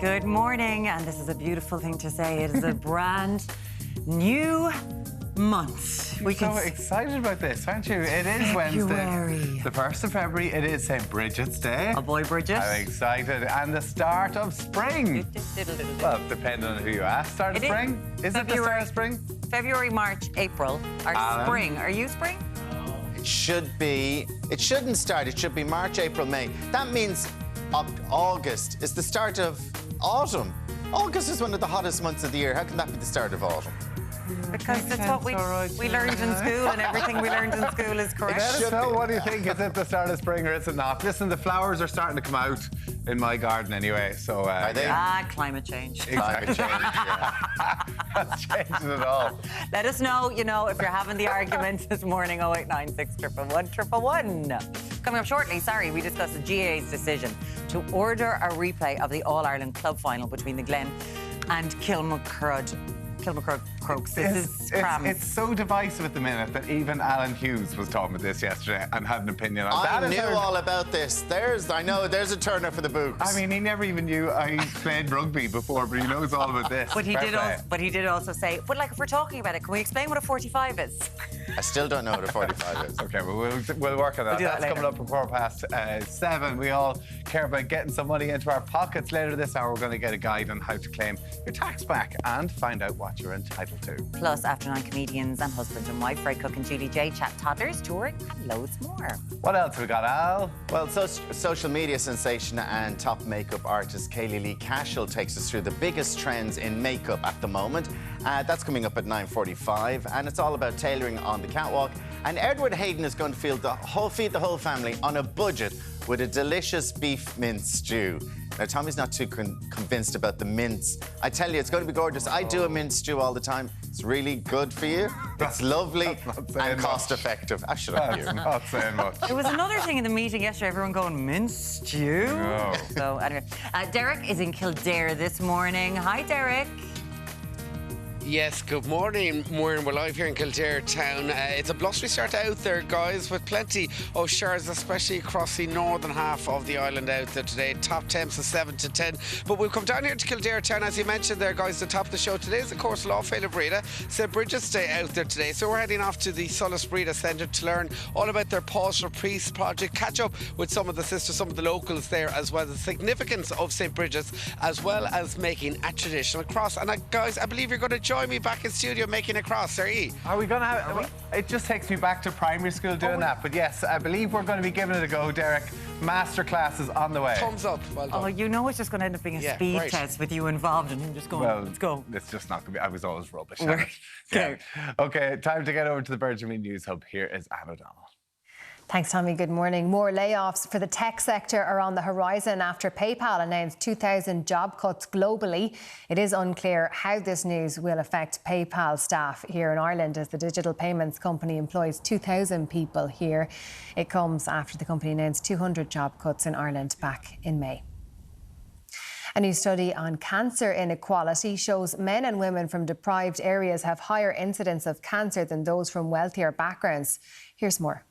Good morning, and this is a beautiful thing to say. It is a brand new month. You're so excited about this, aren't you? It is Wednesday, the 1st of February. It is St. Brigid's Day. Oh boy, Bridget. I'm excited. And the start of spring. Well, depending on who you ask. Start of spring? Is it the start of spring? February, March, April are spring. Are you spring? It should be. It shouldn't start. It should be March, April, May. That means August is the start of autumn. August is one of the hottest months of the year. How can that be the start of autumn? Because that's what we learned in school, and everything we learned in school is correct. Let us know, what do you think? Is it the start of spring or is it not? Listen, the flowers are starting to come out in my garden anyway, so... are they? Climate change. Climate change, yeah. That's changing it all. Let us know, if you're having the argument this morning, 0896 111 111. Coming up shortly, we discuss the GAA's decision to order a replay of the All-Ireland club final between the Glen and Crokes. It's so divisive at the minute that even Alan Hughes was talking about this yesterday and had an opinion on that. I knew all about this. I know there's a turner for the books. I mean, he never even knew I played rugby before, but he knows all about this. But he did also say, but like, if we're talking about it, can we explain what a 45 is? I still don't know what a 45 is. Okay, well, we'll work on that. That's coming up before past 7. We all care about getting some money into our pockets. Later this hour, we're going to get a guide on how to claim your tax back and find out what you're entitled to. Plus, after 9 comedians and husband and wife, Fred Cooke and Julie J, chat toddlers, touring, and loads more. What else have we got, Al? Well, social media sensation and top makeup artist Kaylee Lee Cashel takes us through the biggest trends in makeup at the moment. That's coming up at 9:45, and it's all about tailoring on the catwalk. And Edward Hayden is going to feed the whole family on a budget with a delicious beef mince stew. Now, Tommy's not too convinced about the mince. I tell you, it's going to be gorgeous. I do a mince stew all the time. It's really good for you. It's lovely and cost-effective. I should have you. Not saying much. There was another thing in the meeting yesterday, everyone going, mince stew? No. So, anyway, Deric is in Kildare this morning. Hi, Deric. Yes, good morning. We're live here in Kildare town. It's a blustery start out there, guys, with plenty of showers, especially across the northern half of the island out there today. Top temps of 7 to 10. But we'll come down here to Kildare town, as you mentioned there, guys. The top of the show today is, of course, Laufeyla Breda. St. Brigid's Day out there today. So we're heading off to the Solis Breda Centre to learn all about their Pause for Peace project, catch up with some of the sisters, some of the locals there, as well as the significance of St. Brigid's, as well as making a traditional cross. And guys, I believe you're going to join me back in studio making a cross, are you? Are we going to have... It just takes me back to primary school doing that. But yes, I believe we're going to be giving it a go, Deric. Masterclass is on the way. Thumbs up. Well done. Oh, it's just going to end up being a speed test with you involved and him just going, let's go. It's just not going to be... I was always rubbish at it. Okay, time to get over to the Virgin Media News Hub. Here is Anne O'Donnell. Thanks, Tommy. Good morning. More layoffs for the tech sector are on the horizon after PayPal announced 2,000 job cuts globally. It is unclear how this news will affect PayPal staff here in Ireland, as the digital payments company employs 2,000 people here. It comes after the company announced 200 job cuts in Ireland back in May. A new study on cancer inequality shows men and women from deprived areas have higher incidence of cancer than those from wealthier backgrounds. Here's more.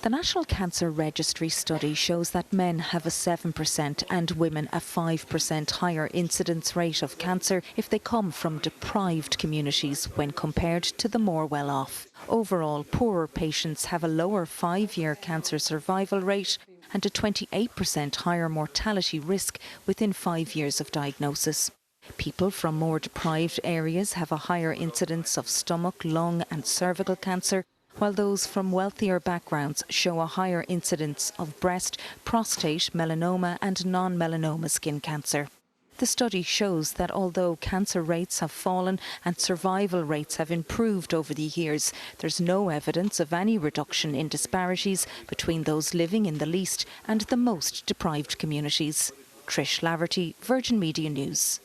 The National Cancer Registry study shows that men have a 7% and women a 5% higher incidence rate of cancer if they come from deprived communities when compared to the more well-off. Overall, poorer patients have a lower 5-year cancer survival rate and a 28% higher mortality risk within 5 years of diagnosis. People from more deprived areas have a higher incidence of stomach, lung and cervical cancer, while those from wealthier backgrounds show a higher incidence of breast, prostate, melanoma and non-melanoma skin cancer. The study shows that although cancer rates have fallen and survival rates have improved over the years, there's no evidence of any reduction in disparities between those living in the least and the most deprived communities. Trish Laverty, Virgin Media News.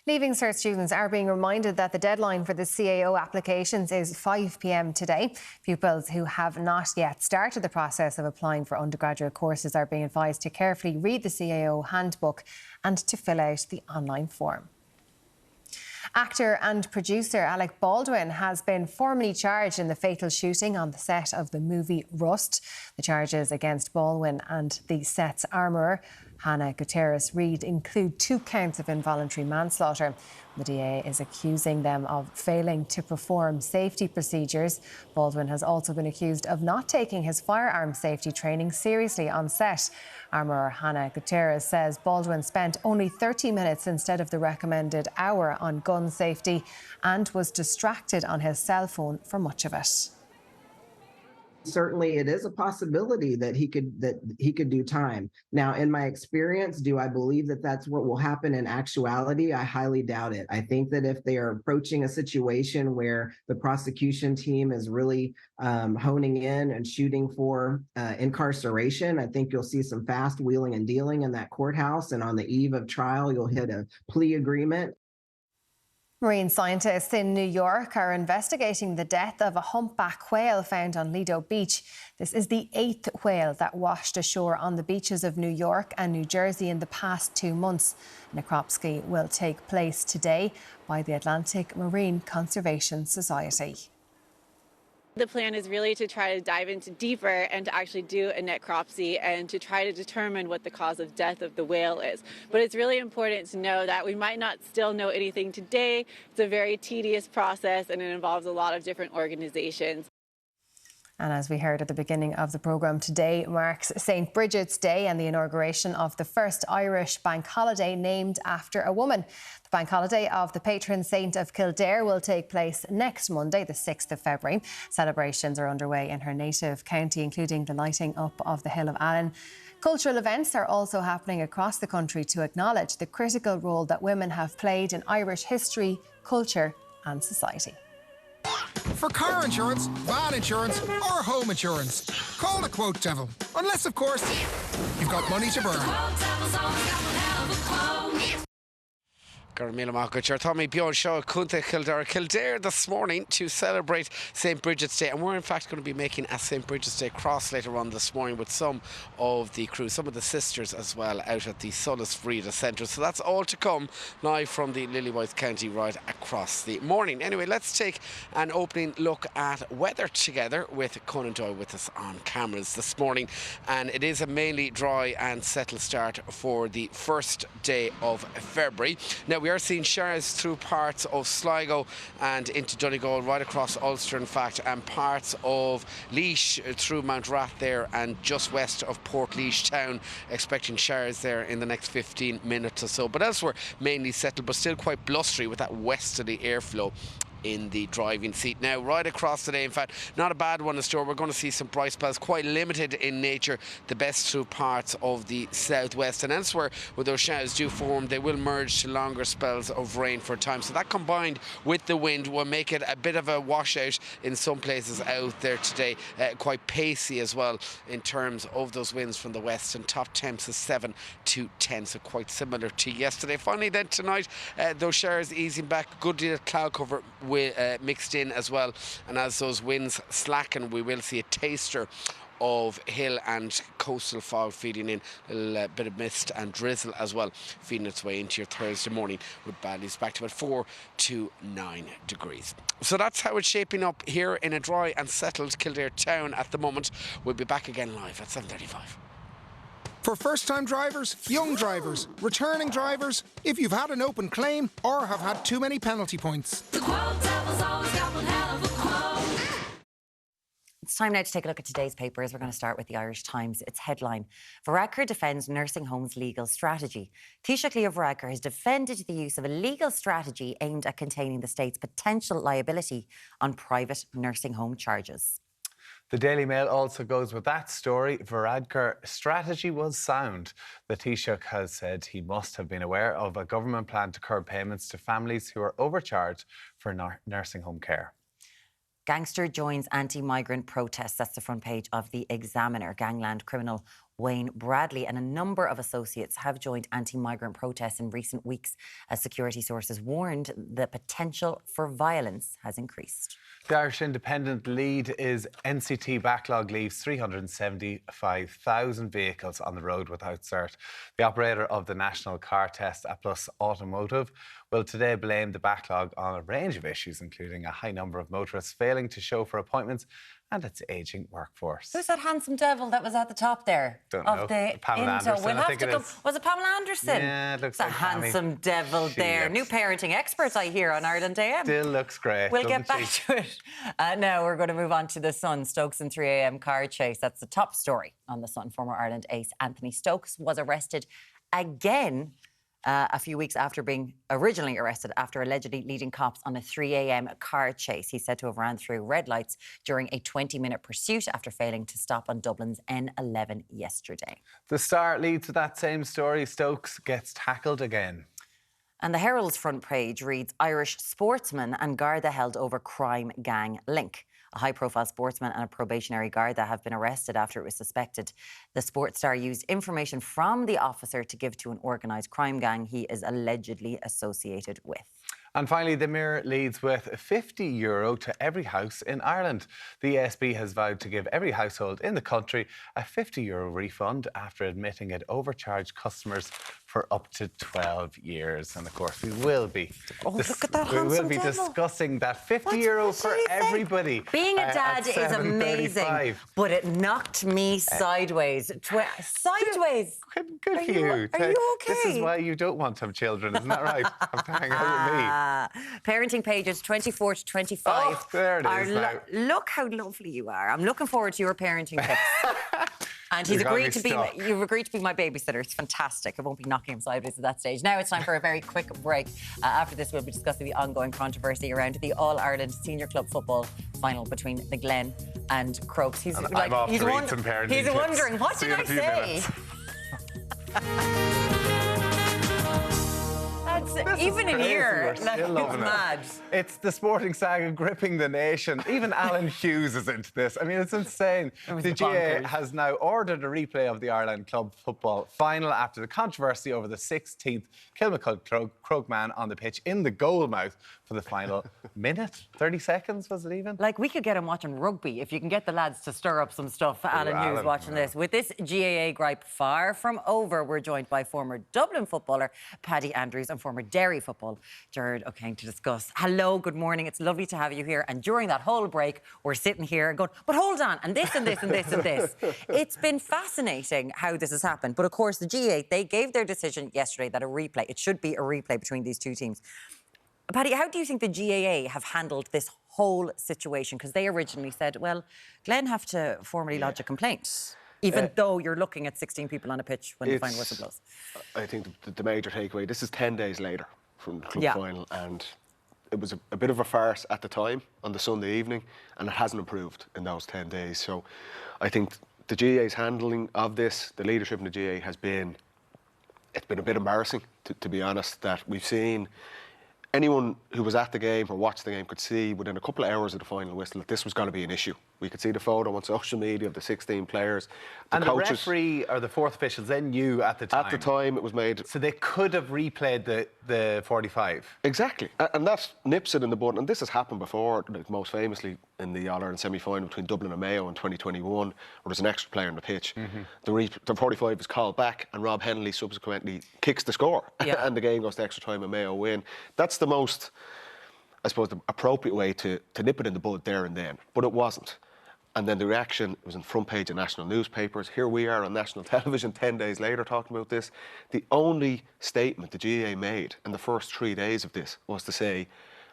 Leaving Cert students are being reminded that the deadline for the CAO applications is 5 p.m. today. Pupils who have not yet started the process of applying for undergraduate courses are being advised to carefully read the CAO handbook and to fill out the online form. Actor and producer Alec Baldwin has been formally charged in the fatal shooting on the set of the movie Rust. The charges against Baldwin and the set's armourer Hannah Gutierrez Reid include 2 counts of involuntary manslaughter. The DA is accusing them of failing to perform safety procedures. Baldwin has also been accused of not taking his firearm safety training seriously on set. Armourer Hannah Gutierrez says Baldwin spent only 30 minutes instead of the recommended hour on gun safety and was distracted on his cell phone for much of it. Certainly, it is a possibility that he could do time. Now, in my experience, do I believe that that's what will happen in actuality? I highly doubt it. I think that if they are approaching a situation where the prosecution team is really honing in and shooting for incarceration, I think you'll see some fast wheeling and dealing in that courthouse. And on the eve of trial, you'll hit a plea agreement. Marine scientists in New York are investigating the death of a humpback whale found on Lido Beach. This is the 8th whale that washed ashore on the beaches of New York and New Jersey in the past 2 months. Necropsy will take place today by the Atlantic Marine Conservation Society. The plan is really to try to dive into deeper and to actually do a necropsy and to try to determine what the cause of death of the whale is. But it's really important to know that we might not still know anything today. It's a very tedious process and it involves a lot of different organizations. And as we heard at the beginning of the programme, today marks St. Brigid's Day and the inauguration of the first Irish bank holiday named after a woman. The bank holiday of the patron saint of Kildare will take place next Monday, the 6th of February. Celebrations are underway in her native county, including the lighting up of the Hill of Allen. Cultural events are also happening across the country to acknowledge the critical role that women have played in Irish history, culture and society. For car insurance, van insurance or home insurance, call the Quote Devil. Unless, of course, you've got money to burn. Garmila Tommy Bjorn Shaw Kunta Kildare this morning to celebrate St. Brigid's Day, and we're in fact going to be making a St. Brigid's Day cross later on this morning with some of the crew, some of the sisters as well, out at the Solis Breda Centre. So that's all to come live from the Lillywhite County right across the morning. Anyway, let's take an opening look at weather together with Conan Doyle with us on cameras this morning, and it is a mainly dry and settled start for the first day of February. Now we are seeing showers through parts of Sligo and into Donegal, right across Ulster in fact, and parts of Laois through Mount Rath there and just west of Port Laois town, expecting showers there in the next 15 minutes or so. But elsewhere mainly settled, but still quite blustery with that westerly airflow in the driving seat. Now right across today, in fact, not a bad one in store. We're going to see some bright spells, quite limited in nature, the best through parts of the southwest, and elsewhere where those showers do form, they will merge to longer spells of rain for a time. So that combined with the wind will make it a bit of a washout in some places out there today, quite pacey as well in terms of those winds from the west, and top temps is 7 to 10, so quite similar to yesterday. Finally then tonight, those showers easing back, good deal of cloud cover mixed in as well, and as those winds slacken we will see a taster of hill and coastal fog feeding in, a little bit of mist and drizzle as well feeding its way into your Thursday morning, with valleys back to about 4 to 9 degrees. So that's how it's shaping up here in a dry and settled Kildare town at the moment. We'll be back again live at 7:35. For first-time drivers, young drivers, returning drivers, if you've had an open claim or have had too many penalty points. It's time now to take a look at today's papers. We're going to start with the Irish Times. Its headline: Varadkar defends nursing homes' legal strategy. Taoiseach Cleo Varadkar has defended the use of a legal strategy aimed at containing the state's potential liability on private nursing home charges. The Daily Mail also goes with that story. Varadkar's strategy was sound. The Taoiseach has said he must have been aware of a government plan to curb payments to families who are overcharged for nursing home care. Gangster joins anti-migrant protests. That's the front page of the Examiner. Gangland criminal Wayne Bradley and a number of associates have joined anti-migrant protests in recent weeks as security sources warned the potential for violence has increased. The Irish Independent lead is NCT backlog leaves 375,000 vehicles on the road without cert. The operator of the national car test, Plus Automotive, will today blame the backlog on a range of issues, including a high number of motorists failing to show for appointments and its ageing workforce. Who's that handsome devil that was at the top there? Don't of know. the Pamela intro? Anderson, We'll I have think to it go. is. Was it Pamela Anderson? Yeah, it looks it's a like Pammy. handsome devil She there. looks- New parenting experts, I hear, on Ireland AM. Still looks great. We'll get doesn't back she? to it. Now we're going to move on to the Sun. Stokes and 3 a.m. car chase. That's the top story on the Sun. Former Ireland ace Anthony Stokes was arrested again a few weeks after being originally arrested after allegedly leading cops on a 3 a.m. car chase. He's said to have ran through red lights during a 20-minute pursuit after failing to stop on Dublin's N11 yesterday. The Star leads with that same story. Stokes gets tackled again. And the Herald's front page reads, Irish sportsman and Garda held over crime gang link. A high-profile sportsman and a probationary Garda have been arrested after it was suspected the sports star used information from the officer to give to an organised crime gang he is allegedly associated with. And finally, the Mirror leads with €50 to every house in Ireland. The ESB has vowed to give every household in the country a €50 refund after admitting it overcharged customers for up to 12 years. And of course, we will be look at that we will handsome be devil. discussing that €50 for everybody. Being a dad is 7:35. amazing, but it knocked me sideways. Sideways. Good Are for you- you. are you This is okay? why you don't want to have children, isn't that right? Have to hang out with me. Parenting pages 24 to 25. Oh, there it is now. Look how lovely you are. I'm looking forward to your parenting tips. And he's You're gonna agreed to be. stuck. You've agreed to be my babysitter. It's fantastic. I won't be knocking him sideways at that stage. Now it's time for a very quick break. After this, we'll be discussing the ongoing controversy around the All-Ireland Senior Club Football final between the Glen and Crokes. He's And I'm off to read some parenting He's tips. wondering, what See did you in I a few say? minutes. Even in crazy. here, We're like, still it's loving it. mad. It's the sporting saga gripping the nation. Even Alan Hughes is into this. I mean, it's insane. was The GA bonkers. has now ordered a replay of the Ireland Club football final after the controversy over the 16th Kilmacud Croke man on the pitch in the goal mouth for the final minute. 30 seconds, was it even? Like, we could get him watching rugby if you can get the lads to stir up some stuff. Alan Hughes Alan, watching yeah. this. With this GAA gripe far from over, we're joined by former Dublin footballer Paddy Andrews and former Derry football Gerard O'Kane to discuss. Hello, good morning. It's lovely to have you here. And during that whole break, we're sitting here going, but hold on, and this and this and this and this. It's been fascinating how this has happened. But of course, the GAA, they gave their decision yesterday that it should be a replay between these two teams. Paddy, how do you think the GAA have handled this whole situation? Because they originally said, well, Glen have to formally lodge a complaint, even though you're looking at 16 people on a pitch when the final whistle blows. I think the major takeaway, this is 10 days later from the club Yeah. final, and it was a bit of a farce at the time on the Sunday evening, and it hasn't improved in those 10 days. So I think the GAA's handling of this, the leadership in the GAA it's been a bit embarrassing, to be honest, that we've seen. Anyone who was at the game or watched the game could see within a couple of hours of the final whistle that this was going to be an issue. We could see the photo on social media of the 16 players. And coaches, the referee or the fourth officials, they knew at the time. at the time it was made. So they could have replayed the 45. Exactly. And that nips it in the bud. And this has happened before, like most famously in the All-Ireland semi-final between Dublin and Mayo in 2021, where there's an extra player on the pitch. The 45 is called back, and Rob Hennelly subsequently kicks the score. Yeah. And the game goes to extra time and Mayo win. That's the most, I suppose, the appropriate way to nip it in the bud there and then. But it wasn't. And then the reaction was in front page of national newspapers. Here we are on national television 10 days later talking about this. The only statement the GAA made in the first 3 days of this was to say,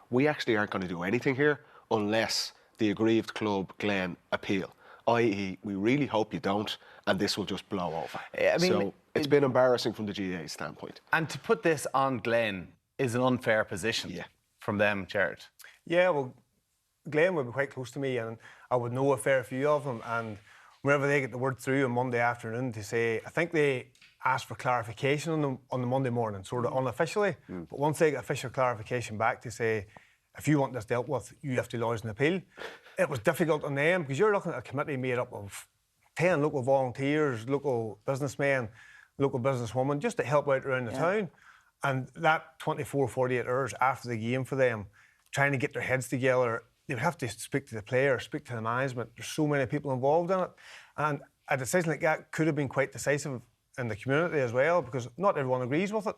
we actually aren't going to do anything here unless the aggrieved club, Glen, appeal. I.e., we really hope you don't, and this will just blow over. I mean, so it's been embarrassing from the GAA standpoint. And to put this on Glen is an unfair position from them, Gerard. Yeah, well, Glen would be quite close to me, and I would know a fair few of them. And whenever they get the word through on Monday afternoon to say, I think they asked for clarification on the Monday morning, sort of unofficially. But once they get official clarification back to say, if you want this dealt with, you have to lodge an appeal. It was difficult on them because you're looking at a committee made up of 10 local volunteers, local businessmen, local businesswomen, just to help out around the town. And that 24, 48 hours after the game for them, trying to get their heads together, they would have to speak to the players, speak to the management. There's so many people involved in it. And a decision like that could have been quite decisive in the community as well, because not everyone agrees with it.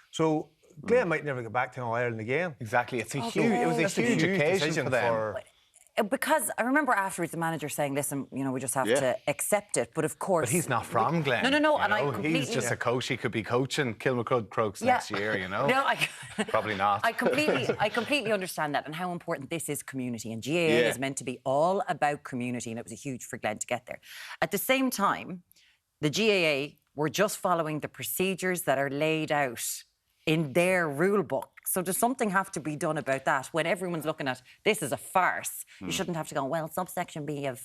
So Glen might never get back to All Ireland again. Exactly. It was a It's huge occasion decision for them. Because I remember afterwards the manager saying, listen, we just have to accept it. But of course... But he's not from Glen. No. And I completely... He's just a coach. He could be coaching Kilmacud Crokes next year, No, probably not. I completely understand that and how important this is community. And GAA is meant to be all about community, and it was huge for Glen to get there. At the same time, the GAA were just following the procedures that are laid out in their rule book. So does something have to be done about that when everyone's looking at this as a farce? You shouldn't have to go, well, subsection B of,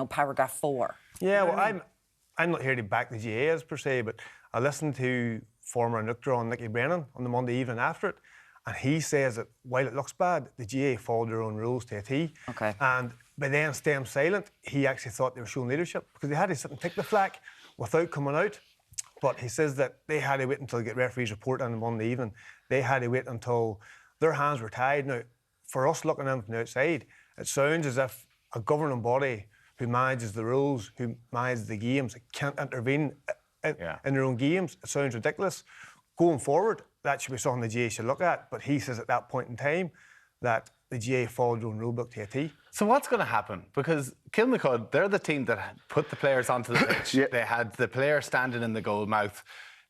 paragraph 4. Yeah, well, I'm not here to back the GAAs per se, but I listened to former Nuctra on Nicky Brennan on the Monday evening after it, and he says that while it looks bad, the GAA followed their own rules to a T. Okay. And by then staying silent, he actually thought they were showing leadership because they had to sit and take the flak without coming out. But he says that they had to wait until they get referees' report on the Monday evening. They had to wait until their hands were tied. Now, for us looking in from the outside, it sounds as if a governing body who manages the rules, who manages the games, can't intervene in their own games. It sounds ridiculous. Going forward, that should be something the GAA should look at. But he says at that point in time that the GAA followed their own rulebook to a T. So what's going to happen? Because Kilmacud, they're the team that put the players onto the pitch. They had the player standing in the goal mouth.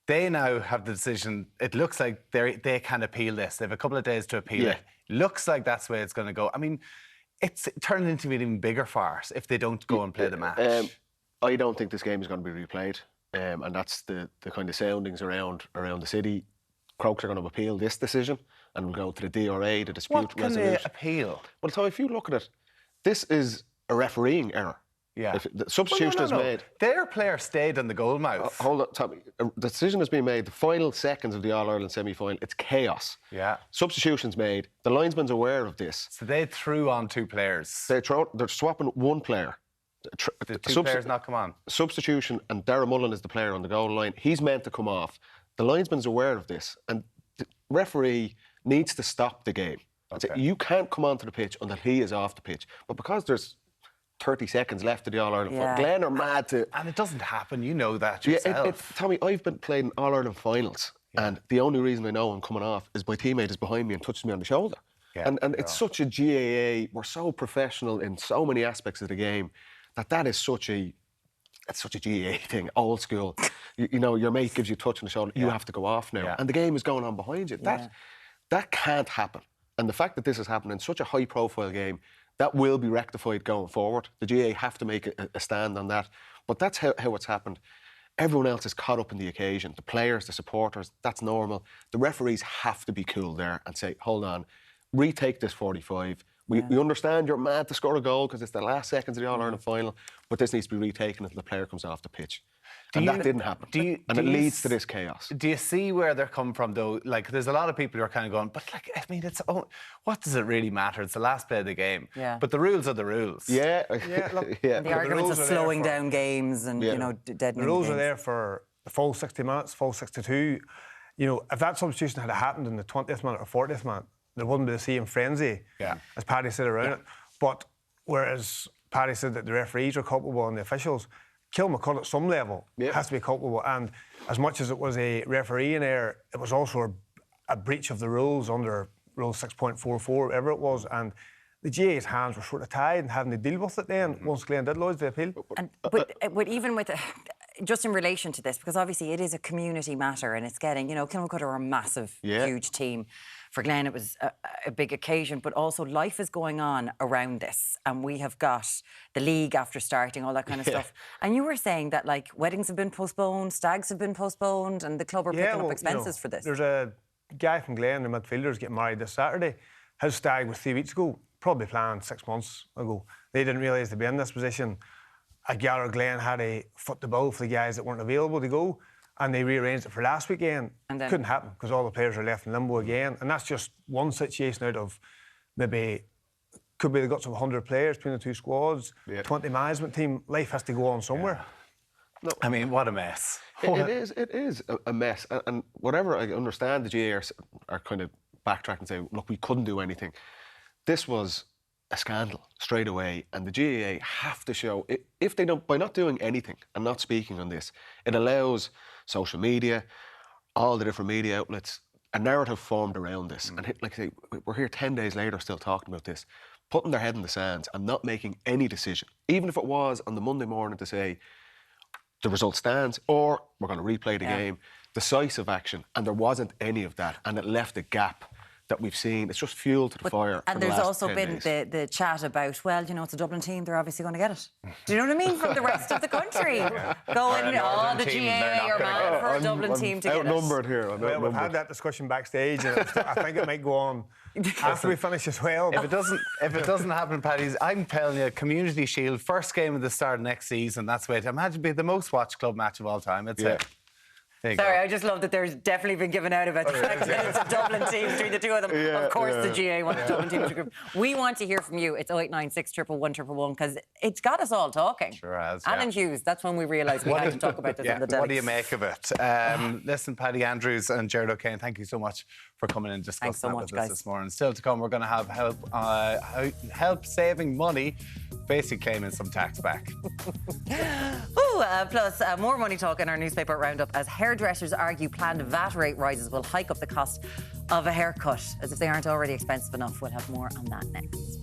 They now have the decision. It looks like they can appeal this. They have a couple of days to appeal it. Looks like that's the way it's going to go. I mean, it's turned into an even bigger farce if they don't go and play the match. I don't think this game is going to be replayed. And that's the kind of soundings around the city. Crokes are going to appeal this decision and will go to the DRA, the dispute What can they resolution. appeal? Well, so if you look at it, this is a refereeing error. Yeah. If the substitution is made... Their player stayed in the goal mouth. Hold on, Tommy. The decision has been made, the final seconds of the All-Ireland semi-final, it's chaos. Yeah. Substitution's made. The linesman's aware of this. So they threw on 2 players. They're swapping 1 player. Did 2 players not come on? Substitution, and Darragh Mullen is the player on the goal line. He's meant to come off. The linesman's aware of this, and the referee needs to stop the game. Okay. You can't come onto the pitch until he is off the pitch. But because there's 30 seconds left of the All-Ireland final, Glen are mad to... And it doesn't happen, you know that yourself. Tommy, I've been playing All-Ireland finals, and the only reason I know I'm coming off is my teammate is behind me and touches me on the shoulder. Yeah, and it's such a GAA, we're so professional in so many aspects of the game, that is such a... It's such a GAA thing, old school. You know, your mate gives you a touch on the shoulder, you have to go off now. And the game is going on behind you. That can't happen. And the fact that this has happened in such a high-profile game, that will be rectified going forward. The GAA have to make a stand on that. But that's how it's happened. Everyone else is caught up in the occasion. The players, the supporters, that's normal. The referees have to be cool there and say, hold on, retake this 45. We understand you're mad to score a goal because it's the last seconds of the All-Ireland final, but this needs to be retaken until the player comes off the pitch. That didn't happen. And it leads to this chaos. Do you see where they're coming from, though? Like, there's a lot of people who are kind of going, but, like, I mean, what does it really matter? It's the last play of the game. Yeah. But the rules are the rules. Yeah. The arguments of slowing down games and, deadening the rules are there for the full 60 minutes, full 62. You know, if that substitution had happened in the 20th minute or 40th minute, there wouldn't be the same frenzy, as Paddy said around it. But whereas Paddy said that the referees are culpable and the officials, Kilmacud at some level has to be culpable. And as much as it was a refereeing error, it was also a breach of the rules under Rule 6.44, whatever it was. And the GAA's hands were sort of tied and having to deal with it then once Glen did lodge the appeal. But even with... just in relation to this, because obviously it is a community matter and it's getting, Kilmacud are a massive, huge team. For Glen, it was a big occasion, but also life is going on around this. And we have got the league after starting, all that kind of stuff. And you were saying that, like, weddings have been postponed, stags have been postponed, and the club are picking up expenses for this. There's a guy from Glen, the midfielder's getting married this Saturday. His stag was 3 weeks ago, probably planned 6 months ago. They didn't realise they'd be in this position. I gather Glen had to foot the bill for the guys that weren't available to go, and they rearranged it for last weekend. And then couldn't happen because all the players are left in limbo again. And that's just one situation out of maybe, could be the guts of 100 players between the 2 squads, 20 management team. Life has to go on somewhere. No, I mean, what a mess. It is a mess. And whatever I understand, the GAA are kind of backtrack and say, look, we couldn't do anything. This was a scandal straight away, and the GAA have to show, if they don't, by not doing anything and not speaking on this, it allows social media, all the different media outlets, a narrative formed around this. And like I say, we're here 10 days later still talking about this. putting their head in the sand and not making any decision, even if it was on the Monday morning to say the result stands or we're going to replay the game, decisive action, and there wasn't any of that, and it left a gap that we've seen. It's just fuel to the fire. And there's also been the chat about, well, you know, it's a Dublin team, they're obviously going to get it. Do you know what I mean? From the rest of the country. Going, oh, the GA are mad for a Dublin team to get it. Outnumbered here. Well, we've had that discussion backstage, and I think it might go on after we finish as well. If it doesn't happen, Paddy, I'm telling you, Community Shield, first game of the start of next season, that's the way to imagine be the most watched club match of all time. It's Sorry, I just love that there's definitely been given out about the fact that it's a Dublin team between the two of them. Of course, the GA wants Dublin team to group. We want to hear from you. It's 0896 111 111 because it's got us all talking. Sure has. Alan Hughes, that's when we realised we had to talk about this on the Delics. What do you make of it? Listen, Paddy Andrews and Gerard O'Kane, thank you so much for coming and discussing with us this morning. Still to come, we're going to have help saving money, basically claiming some tax back. Plus, more money talk in our newspaper roundup as hairdressers argue planned VAT rate rises will hike up the cost of a haircut. As if they aren't already expensive enough. We'll have more on that next.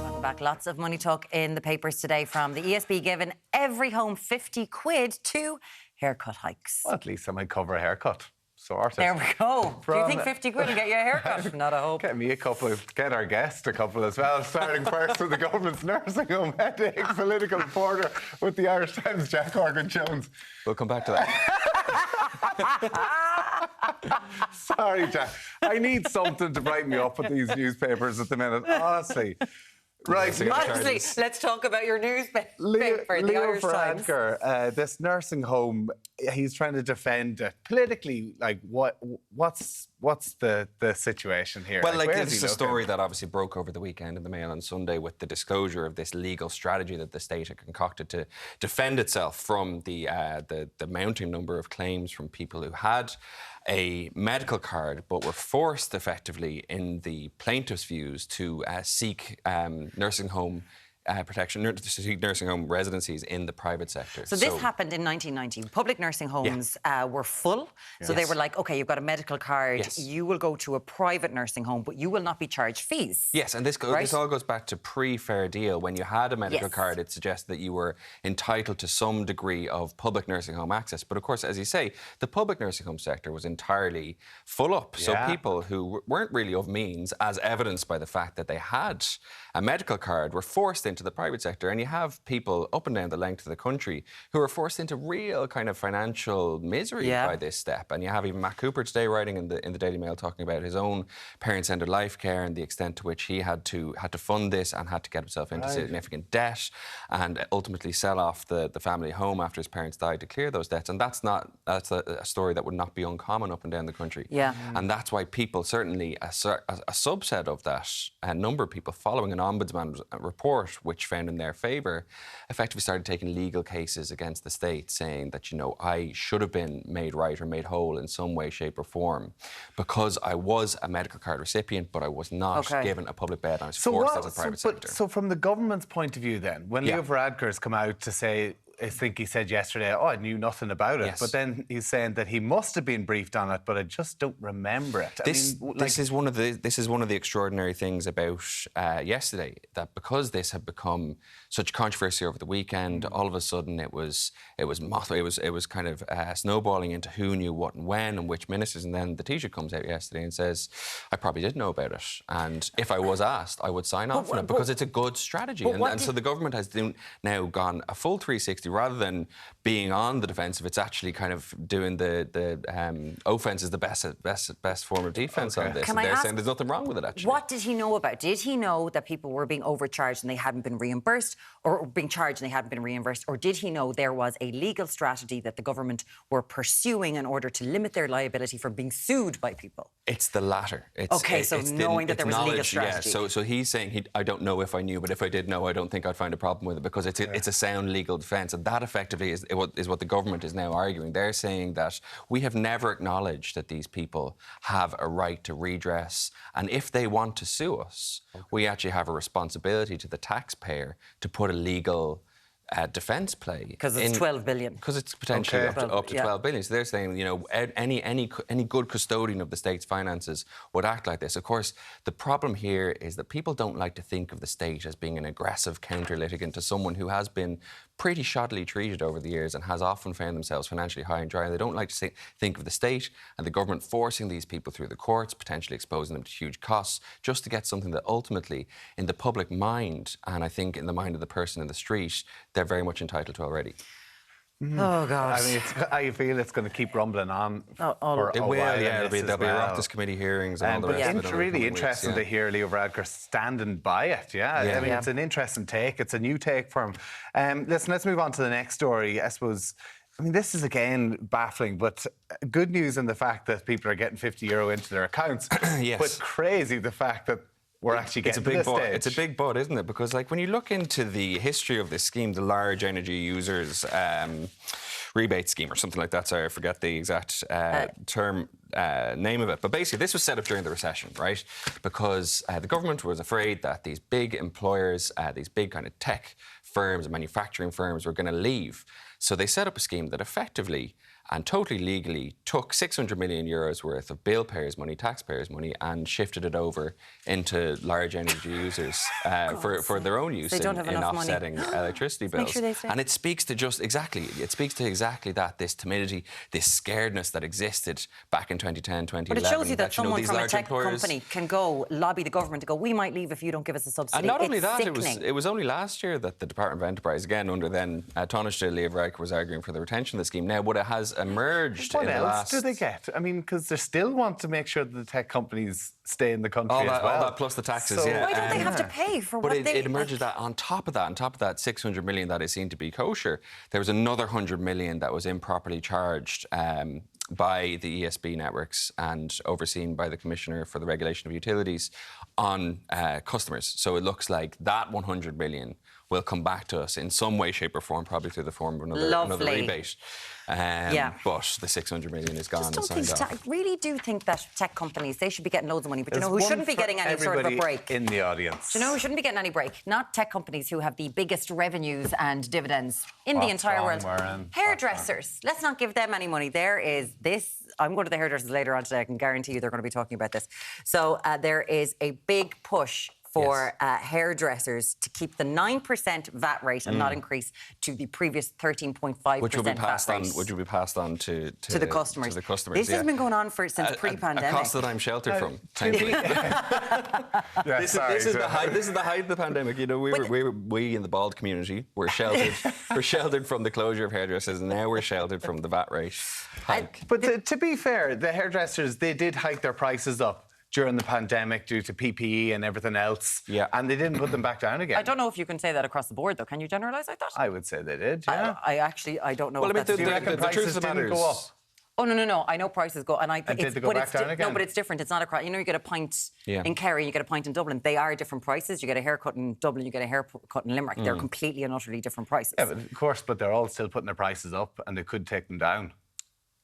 Welcome back. Lots of money talk in the papers today from the ESB giving every home 50 quid to haircut hikes. Well, at least I might cover a haircut. Sorted. There we go. Do you think 50 quid will get you a haircut? Not a hope. Get me a couple, get our guest a couple as well. Starting first with the government's nursing home headache, political reporter with the Irish Times, Jack Horgan-Jones. We'll come back to that. Sorry, Jack. I need something to brighten me up with these newspapers at the minute, honestly. Right, honestly, let's talk about your newspaper, Leo the Irish Times. This nursing home, he's trying to defend it. Politically, like, what's the situation here? Well, like this is a story that obviously broke over the weekend in the Mail on Sunday with the disclosure of this legal strategy that the state had concocted to defend itself from the mounting number of claims from people who had a medical card but were forced effectively in the plaintiff's views to seek nursing home protection, nursing home residencies in the private sector. So this happened in 1990. Public nursing homes were full. So they were like, OK, you've got a medical card. You will go to a private nursing home, but you will not be charged fees. Yes, and this all goes back to pre-Fair Deal. When you had a medical card, it suggested that you were entitled to some degree of public nursing home access. But of course, as you say, the public nursing home sector was entirely full up. So people who weren't really of means, as evidenced by the fact that they had a medical card, were forced into the private sector. And you have people up and down the length of the country who are forced into real kind of financial misery by this step. And you have even Matt Cooper today writing in the Daily Mail talking about his own parent-centred life care and the extent to which he had to fund this and had to get himself into significant debt and ultimately sell off the family home after his parents died to clear those debts. And that's a story that would not be uncommon up and down the country. And that's why people, certainly a subset of that, a number of people following an ombudsman report which found in their favour, effectively started taking legal cases against the state, saying that, you know, I should have been made right or made whole in some way, shape or form because I was a medical card recipient, but I was not given a public bed. I was forced as a private sector. So from the government's point of view then, when Leo Varadkar's come out to say, I think he said yesterday, I knew nothing about it. But then he's saying that he must have been briefed on it, but I just don't remember it. This is one of the extraordinary things about yesterday, that because this had become such controversy over the weekend, all of a sudden it was kind of snowballing into who knew what and when and which ministers. And then the Taoiseach comes out yesterday and says, I probably did know about it. And if I was asked, I would sign off on it because it's a good strategy. And so the government has now gone a full 360. Rather than being on the defensive, it's actually kind of doing the offence is the best form of defence on this. And they're saying there's nothing wrong with it, actually. What did he know about? Did he know that people were being overcharged and they hadn't been reimbursed, or being charged and they hadn't been reimbursed? Or did he know there was a legal strategy that the government were pursuing in order to limit their liability from being sued by people? It's the latter. Knowing that there was a legal strategy. Yeah, so he's saying, I don't know if I knew, but if I did know, I don't think I'd find a problem with it because it's a sound legal defence. And that effectively is what the government is now arguing. They're saying that we have never acknowledged that these people have a right to redress. And if they want to sue us, we actually have a responsibility to the taxpayer to put a legal defence play. Because it's 12 billion. Because it's potentially up to 12 billion. So they're saying, you know, any good custodian of the state's finances would act like this. Of course, the problem here is that people don't like to think of the state as being an aggressive counter-litigant to someone who has been pretty shoddily treated over the years and has often found themselves financially high and dry. And they don't like to think of the state and the government forcing these people through the courts, potentially exposing them to huge costs, just to get something that ultimately, in the public mind, and I think in the mind of the person in the street, they're very much entitled to already. Oh, God. I mean, I feel it's going to keep rumbling on for it a will, while. Yeah, there'll be Oireachtas committee hearings and all the rest of it. It's really interesting to hear Leo Varadkar standing by it, I mean, it's an interesting take. It's a new take for him. Listen, let's move on to the next story. I suppose, I mean, this is, again, baffling, but good news in the fact that people are getting €50 into their accounts. Yes. But crazy the fact that we're actually getting to this stage. It's a big but, isn't it? Because, like, when you look into the history of this scheme, the large energy users rebate scheme or something like that, sorry, I forget the exact name of it. But basically, this was set up during the recession, right? Because the government was afraid that these big employers, these big kind of tech firms and manufacturing firms were going to leave. So they set up a scheme that effectively and totally legally took €600 million worth of bill payers' money, taxpayers' money, and shifted it over into large energy users for their own use in offsetting electricity bills. And it speaks to exactly that, this timidity, this scaredness that existed back in 2010, 2011. But it shows you that someone from a tech company can go lobby the government to go, we might leave if you don't give us a subsidy. And not only that, it was only last year that the Department of Enterprise, again under then Taoiseach Leo Varadkar, was arguing for the retention of the scheme. Now, what it has emerged what in else the last... do they get? I mean, because they still want to make sure that the tech companies stay in the country as well. All that plus the taxes, Why don't they have to pay for what they... But it emerges that on top of that 600 million that is seen to be kosher, there was another 100 million that was improperly charged by the ESB networks and overseen by the Commissioner for the Regulation of Utilities on customers. So it looks like that 100 million will come back to us in some way, shape or form, probably through the form of another rebate. But the 600 million is gone and signed off. I really do think that tech companies, they should be getting loads of money, but you know who shouldn't be getting any sort of a break? In the audience. Do you know who shouldn't be getting any break? Not tech companies who have the biggest revenues and dividends in the entire world. Hairdressers. Let's not give them any money. There is this... I'm going to the hairdressers later on today. I can guarantee you they're going to be talking about this. So there is a big push for hairdressers to keep the 9% VAT rate and not increase to the previous 13.5% which will be passed VAT rate. Which will be passed on to the customers. This has been going on since pre-pandemic. A cost that I'm sheltered from, thankfully. This is the height of the pandemic. You know, we in the bald community were sheltered. We're sheltered from the closure of hairdressers, and now we're sheltered from the VAT rate hike. But to be fair, the hairdressers, they did hike their prices up during the pandemic due to PPE and everything else. Yeah. And they didn't put them back down again. I don't know if you can say that across the board, though. Can you generalise like that? I would say they did, yeah. I don't know. Well, I mean, the truth of the matter go up. Oh, no. I know prices go... And did they go back down again? No, but it's different. It's not across... You know, you get a pint in Kerry, you get a pint in Dublin. They are different prices. You get a haircut in Dublin, you get a haircut in Limerick. They're completely and utterly different prices. Yeah, but of course, but they're all still putting their prices up and they could take them down.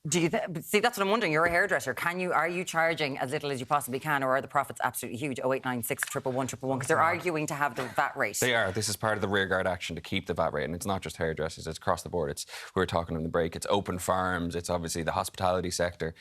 Do you see, that's what I'm wondering. You're a hairdresser. Are you charging as little as you possibly can, or are the profits absolutely huge? 0896 111 111, because they're arguing to have the VAT rate. They are. This is part of the rearguard action to keep the VAT rate, and it's not just hairdressers. It's across the board. We were talking on the break. It's open farms. It's obviously the hospitality sector.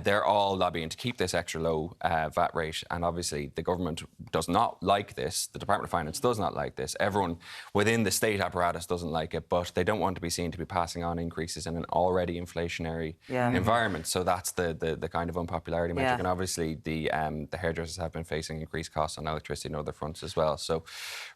They're all lobbying to keep this extra low VAT rate, and obviously the government does not like this. The Department of Finance does not like this. Everyone within the state apparatus doesn't like it, but they don't want to be seen to be passing on increases in an already inflationary environment. So that's the kind of unpopularity metric. And obviously the hairdressers have been facing increased costs on electricity and other fronts as well. So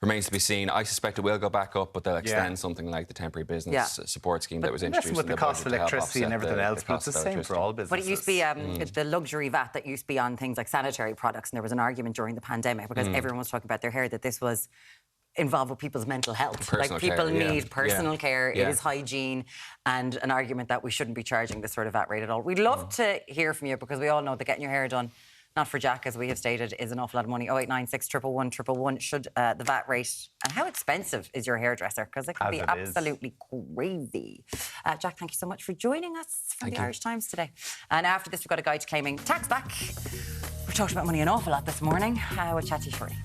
remains to be seen. I suspect it will go back up, but they'll extend something like the temporary business support scheme that was introduced. With the cost of electricity and everything else, but it's the same for all businesses. But it used to be the luxury VAT that used to be on things like sanitary products, and there was an argument during the pandemic because everyone was talking about their hair that this was involved with people's mental health. Personal like people care, need personal care, it is hygiene, and an argument that we shouldn't be charging this sort of VAT rate at all. We'd love to hear from you because we all know that getting your hair done, not for Jack, as we have stated, is an awful lot of money. 0896 111 111 should the VAT rate. And how expensive is your hairdresser? Because it can be absolutely crazy. Jack, thank you so much for joining us from the Irish Times today. And after this, we've got a guide to claiming tax back. We've talked about money an awful lot this morning. We'll chat to you shortly.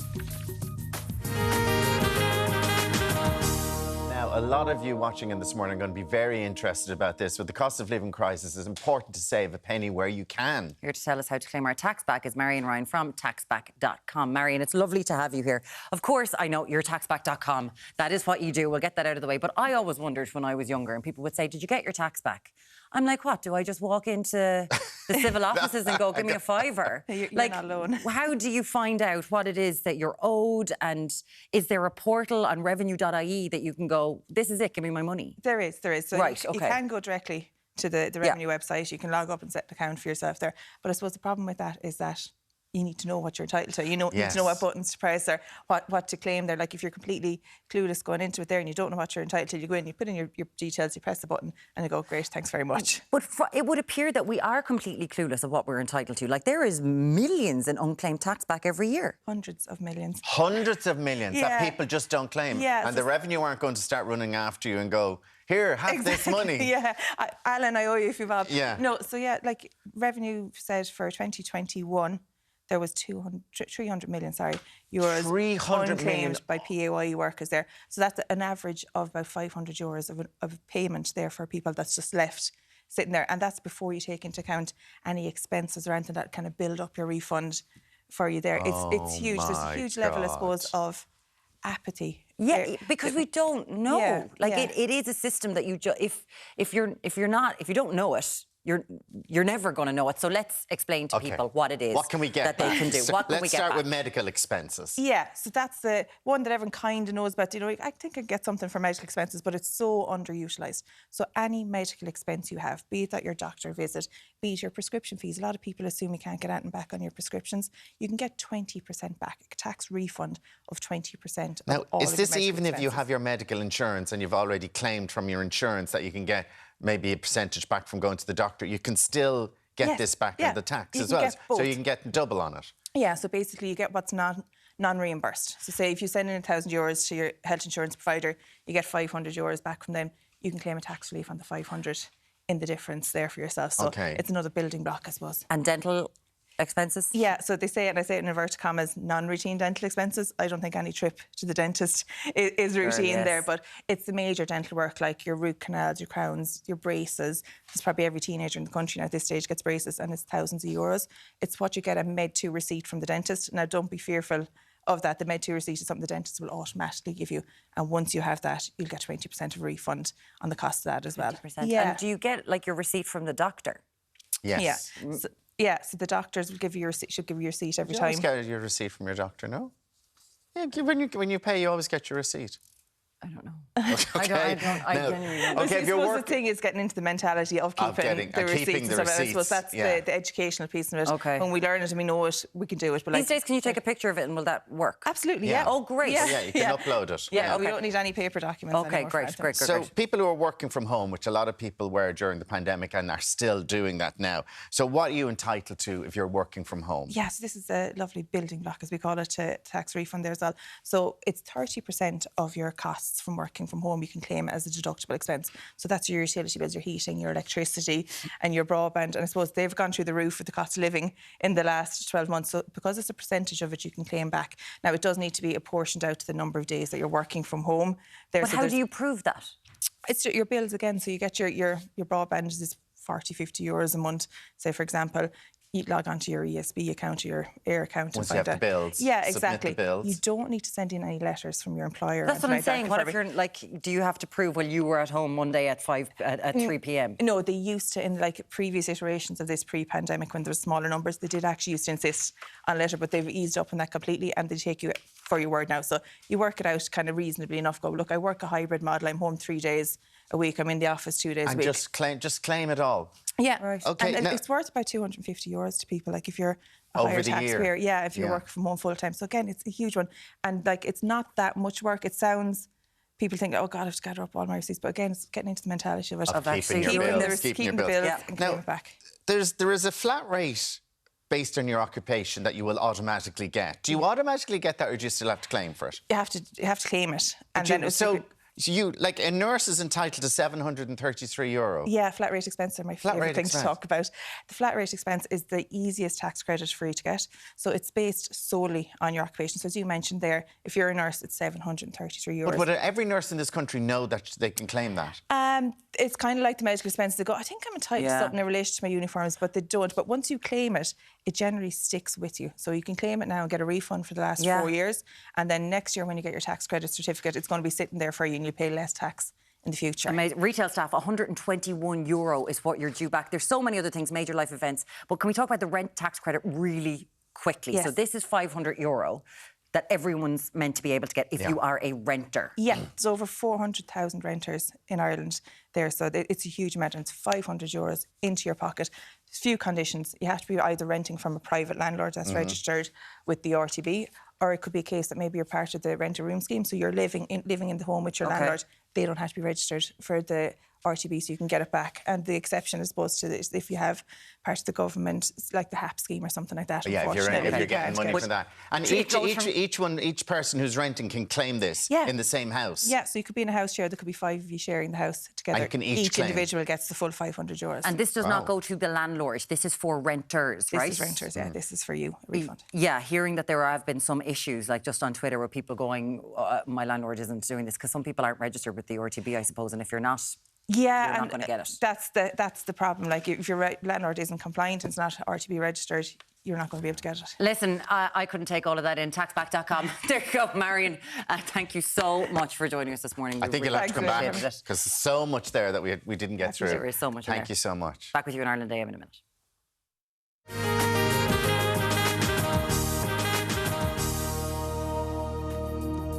Now, a lot of you watching in this morning are going to be very interested about this. With the cost of living crisis, it's important to save a penny where you can. Here to tell us how to claim our tax back is Marian Ryan from taxback.com. Marian, it's lovely to have you here. Of course, I know you're taxback.com. That is what you do. We'll get that out of the way. But I always wondered when I was younger and people would say, did you get your tax back? I'm like, what? Do I just walk into the civil offices and go, give me a fiver? You're like, not alone. How do you find out what it is that you're owed? And is there a portal on revenue.ie that you can go, this is it, give me my money? There is. So right, you can go directly to the revenue website. You can log up and set an account for yourself there. But I suppose the problem with that is that you need to know what you're entitled to. You need to know what buttons to press or what to claim there. Like if you're completely clueless going into it there and you don't know what you're entitled to, you go in, you put in your details, you press the button and you go, great, thanks very much. But it would appear that we are completely clueless of what we're entitled to. Like there is millions in unclaimed tax back every year. Hundreds of millions. Hundreds of millions that people just don't claim. Yeah, and the revenue aren't going to start running after you and go, here, have this money. Alan, I owe you a few bob. Yeah. No, so like revenue said for 2021, there was 300 million, euros 300 unclaimed million by PAYE workers there. So that's an average of about 500 euros of payment there for people that's just left sitting there. And that's before you take into account any expenses or anything that kind of build up your refund for you there. It's huge. There's a huge level, I suppose, of apathy. Yeah, because we don't know. It is a system that you if you don't know it, you're never going to know it. So let's explain to people what it is. What can we get that they can do? What can we let's get start back? with medical expenses. Yeah, so that's the one that everyone kind of knows about. You know, I think I get something for medical expenses, but it's so underutilised. So any medical expense you have, be it that your doctor visit, be it your prescription fees. A lot of people assume you can't get anything back on your prescriptions. You can get 20% back, a tax refund of 20%. Now, is this even expenses. if you have your medical insurance and you've already claimed from your insurance that you can get maybe a percentage back from going to the doctor, you can still get this back in the tax as well. So you can get double on it. Yeah, so basically you get what's non-reimbursed. So say if you send in €1,000 to your health insurance provider, you get 500 euros back from them. You can claim a tax relief on the 500 in the difference there for yourself. So it's another building block, I suppose. And dental expenses? Yeah, so they say, and I say it in inverted commas, non-routine dental expenses. I don't think any trip to the dentist is routine there, but it's the major dental work, like your root canals, your crowns, your braces. There's probably every teenager in the country now at this stage gets braces, and it's thousands of euros. It's what you get a Med2 receipt from the dentist. Now, don't be fearful of that. The Med2 receipt is something the dentist will automatically give you, and once you have that, you'll get 20% of refund on the cost of that as well. 20%. Yeah. And do you get like your receipt from the doctor? Yes. Yeah. So the doctors will give you your receipt. Should give you your receipt every time. You always get your receipt from your doctor, no? Yeah, when you pay, you always get your receipt. I don't know. Okay. I genuinely don't. Okay, if you're the thing is getting into the mentality of keeping the receipts. I suppose that's the educational piece of it. Okay. When we learn it and we know it, we can do it. But these days, can you take a picture of it and will that work? Absolutely, yeah. Oh, great. Yeah, you can upload it. Yeah, we don't need any paper documents Okay, anymore. great. So people who are working from home, which a lot of people were during the pandemic and are still doing that now. So what are you entitled to if you're working from home? Yes, this is a lovely building block, as we call it, to tax refund there as well. So it's 30% of your costs from working from home you can claim as a deductible expense. So that's your utility bills, your heating, your electricity and your broadband. And I suppose they've gone through the roof with the cost of living in the last 12 months. So because it's a percentage of it, you can claim back. Now, it does need to be apportioned out to the number of days that you're working from home. But how do you prove that? It's your bills again. So you get your broadband is 40, 50 euros a month. Say, for example, you log onto your ESB account or your Air account. Once you have the bills. Yeah, exactly. Submit the bills. You don't need to send in any letters from your employer. That's what I'm saying. What if you're like, do you have to prove, well, you were at home Monday at 3 p.m? No, they used to, in like previous iterations of this pre-pandemic when there was smaller numbers, they did actually used to insist on a letter, but they've eased up on that completely and they take you for your word now. So you work it out kind of reasonably enough. Go, look, I work a hybrid model. I'm home 3 days a week. I'm in the office 2 days a week. And just claim it all. Yeah, right. Okay, and it's worth about 250 euros to people. Like if you're a higher taxpayer, if you're working from home full time. So again, it's a huge one, and like it's not that much work. It sounds. People think, oh God, I have to gather up all my receipts, but again, it's getting into the mentality of it. Of keeping your bills. Keeping the bills and claiming it back. There is a flat rate based on your occupation that you will automatically get. Do you automatically get that, or do you still have to claim for it? You have to claim it, and then So like a nurse is entitled to €733. Yeah, flat rate expense are my favourite thing to talk about. The flat rate expense is the easiest tax credit for you to get. So it's based solely on your occupation. So as you mentioned there, if you're a nurse, it's €733. But would every nurse in this country know that they can claim that? It's kind of like the medical expenses. They go, I think I'm entitled to something in relation to my uniforms, but they don't. But once you claim it, it generally sticks with you. So you can claim it now and get a refund for the last 4 years. And then next year, when you get your tax credit certificate, it's going to be sitting there for you and you pay less tax in the future. Amazing. Retail staff, €121 is what you're due back. There's so many other things, major life events. But can we talk about the rent tax credit really quickly? Yes. So this is €500 that everyone's meant to be able to get if you are a renter. Yeah, there's over 400,000 renters in Ireland there, so it's a huge amount, and it's €500 into your pocket. There's few conditions. You have to be either renting from a private landlord that's registered with the RTB, or it could be a case that maybe you're part of the rent-a-room scheme, so you're living in the home with your landlord. They don't have to be registered for the RTB, so you can get it back. And the exception, I suppose, to this, if you have part of the government, like the HAP scheme or something like that. Yeah, if you're getting money for that. And each person who's renting can claim this in the same house. Yeah, so you could be in a house share. There could be 5 of you sharing the house together. And can each individual gets the full €500. And this does not go to the landlord. This is for renters, right? This is renters, yeah. This is for you, a refund. Yeah, hearing that there have been some issues, like just on Twitter, where people going, my landlord isn't doing this, because some people aren't registered with the RTB, I suppose, and if you're not... Yeah, you're not going to get it. That's the problem. Like, if your landlord isn't compliant and it's not RTB registered, you're not going to be able to get it. Listen, I couldn't take all of that in. Taxback.com. There you go, Marian. Thank you so much for joining us this morning. I think you'll have to come back, because there's so much there that we didn't get through. There is so much. Thank you so much. Back with you in Ireland AM in a minute.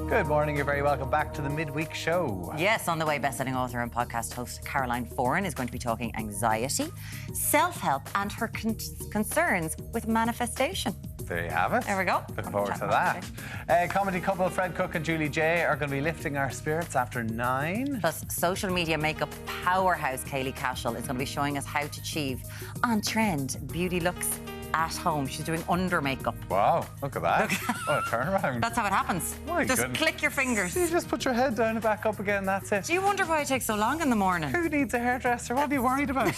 Good morning, you're very welcome back to the midweek show. Yes, on the way, bestselling author and podcast host Caroline Foran is going to be talking anxiety, self-help and her concerns with manifestation. There you have it. There we go. Looking forward to that. Comedy couple Fred Cooke and Julie J are going to be lifting our spirits after 9. Plus, social media makeup powerhouse Kaylee Cashel is going to be showing us how to achieve on-trend beauty looks at home. She's doing under makeup. Wow, look at that. What a turnaround. That's how it happens. Just click your fingers. You just put your head down and back up again, that's it. Do you wonder why it takes so long in the morning? Who needs a hairdresser? What are you worried about?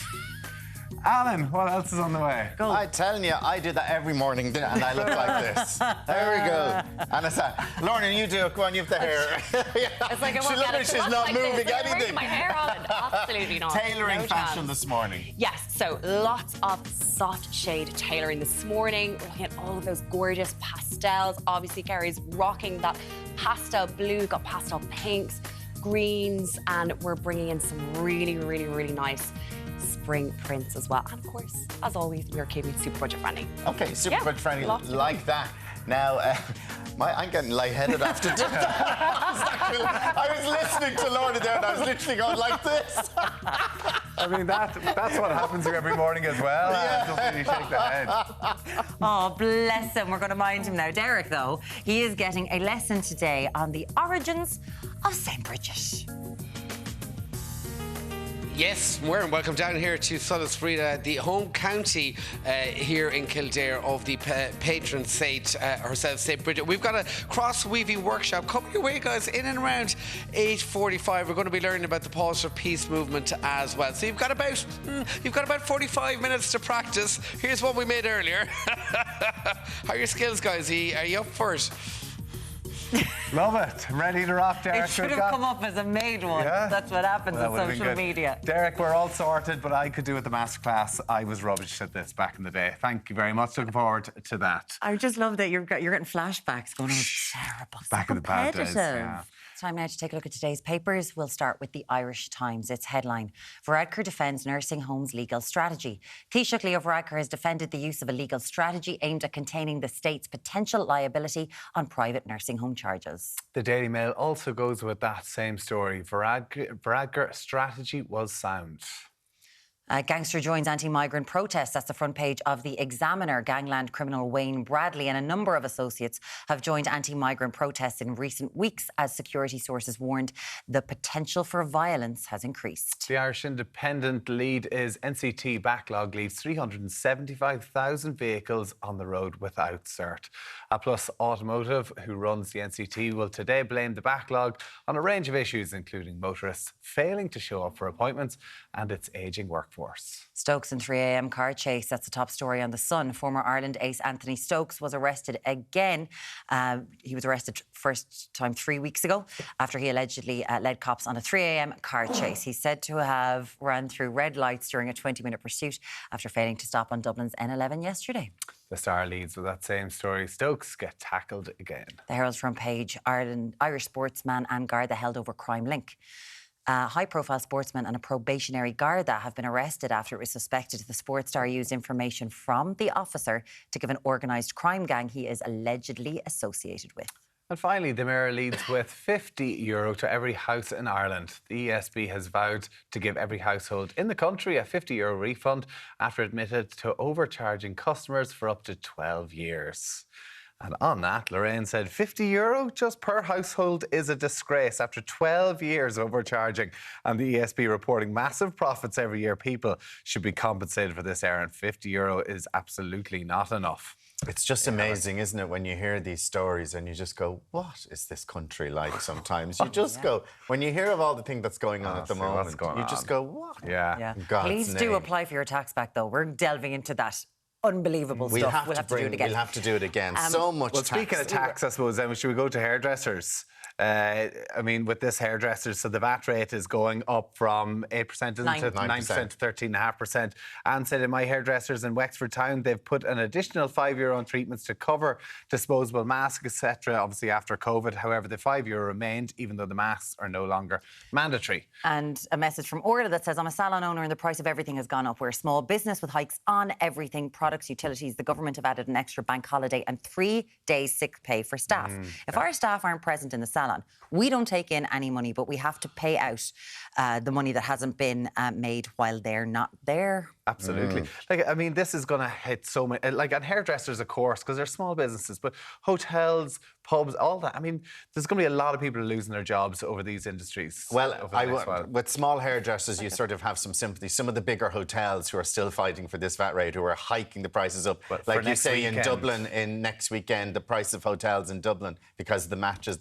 Alan, what else is on the way? Go. I'm telling you, I do that every morning and I look like this. There we go. And it's Lorna, you do it. Go on, you have the hair. It's like she looks like she's not moving anything. My hair on. Absolutely not. Tailoring fashion this morning. Yes, so lots of soft shade tailoring this morning. We're looking at all of those gorgeous pastels. Obviously, Gary's rocking that pastel blue, got pastel pinks, greens, and we're bringing in some really, really, really nice spring prints as well. And of course, as always, we're keeping super budget friendly. Okay, super budget friendly, like that. Now, I'm getting lightheaded after doing that. I was listening to Lorna there and I was literally going like this. I mean, that's what happens here every morning as well. Yeah. Just really shake the head. Oh, bless him. We're going to mind him now. Deric, though, he is getting a lesson today on the origins of St. Bridget. Yes, and welcome down here to Sullivsbreda, the home county here in Kildare of the patron saint herself, St. Bridget. We've got a cross-weaving workshop coming your way, guys, in and around 8:45. We're going to be learning about the Pause for Peace movement as well. So you've got about 45 minutes to practice. Here's what we made earlier. How are your skills, guys? Are you up for it? Love it. I'm ready to rock, Deric. It should have come up as a made one. Yeah. That's what happens on social media. Deric, we're all sorted, but I could do with the masterclass. I was rubbish at this back in the day. Thank you very much. Looking forward to that. I just love that you're getting flashbacks going on. Terrible. Back in the bad days. Yeah. Time now to take a look at today's papers. We'll start with the Irish Times. Its headline, Varadkar defends nursing homes legal strategy. Taoiseach Leo Varadkar has defended the use of a legal strategy aimed at containing the state's potential liability on private nursing home charges. The Daily Mail also goes with that same story. Varadkar strategy was sound. Gangster joins anti-migrant protests. That's the front page of The Examiner. Gangland criminal Wayne Bradley and a number of associates have joined anti-migrant protests in recent weeks as security sources warned the potential for violence has increased. The Irish Independent lead is NCT backlog leaves 375,000 vehicles on the road without cert. Plus Automotive, who runs the NCT, will today blame the backlog on a range of issues, including motorists failing to show up for appointments and its ageing workforce. Stokes and 3 a.m. car chase. That's the top story on The Sun. Former Ireland ace Anthony Stokes was arrested again. He was arrested first time 3 weeks ago after he allegedly led cops on a 3 a.m. car chase. He's said to have run through red lights during a 20-minute pursuit after failing to stop on Dublin's N11 yesterday. The Star leads with that same story. Stokes get tackled again. The Herald's front page. Irish sportsman and Garda held over crime link. A high-profile sportsman and a probationary Garda have been arrested after it was suspected the sports star used information from the officer to give an organised crime gang he is allegedly associated with. And finally, the Mayor leads with €50 to every house in Ireland. The ESB has vowed to give every household in the country a €50 refund after admitted to overcharging customers for up to 12 years. And on that, Lorraine said €50 just per household is a disgrace after 12 years overcharging. And the ESB reporting massive profits every year. People should be compensated for this error, and €50 is absolutely not enough. It's just amazing, isn't it, when you hear these stories and you just go, what is this country like sometimes? You just go, when you hear of all the things that's going on at the moment, you just go, what? Yeah. Please do apply for your tax back, though. We're delving into that. Unbelievable stuff. We'll have to do it again. We'll have to do it again. So much well, tax. speaking of tax, I suppose, should we go to hairdressers? I mean, with this hairdressers, so the VAT rate is going up from 8% to 9% to 13.5%. Anne said in my hairdressers in Wexford Town, they've put an additional €5 on treatments to cover disposable masks, etc. Obviously after COVID. However, the €5 remained, even though the masks are no longer mandatory. And a message from Orla that says, I'm a salon owner and the price of everything has gone up. We're a small business with hikes on everything, products, utilities. The government have added an extra bank holiday and 3 days sick pay for staff. If our staff aren't present in the salon, we don't take in any money, but we have to pay out the money that hasn't been made while they're not there. Absolutely. Like, I mean, this is going to hit so many, like, and hairdressers, of course, because they're small businesses, but hotels, pubs, all that. I mean, there's going to be a lot of people losing their jobs over these industries. Well, with small hairdressers, you sort of have some sympathy. Some of the bigger hotels who are still fighting for this VAT rate, who are hiking the prices up. But like you say in Dublin, in next weekend, the price of hotels in Dublin, because the matches,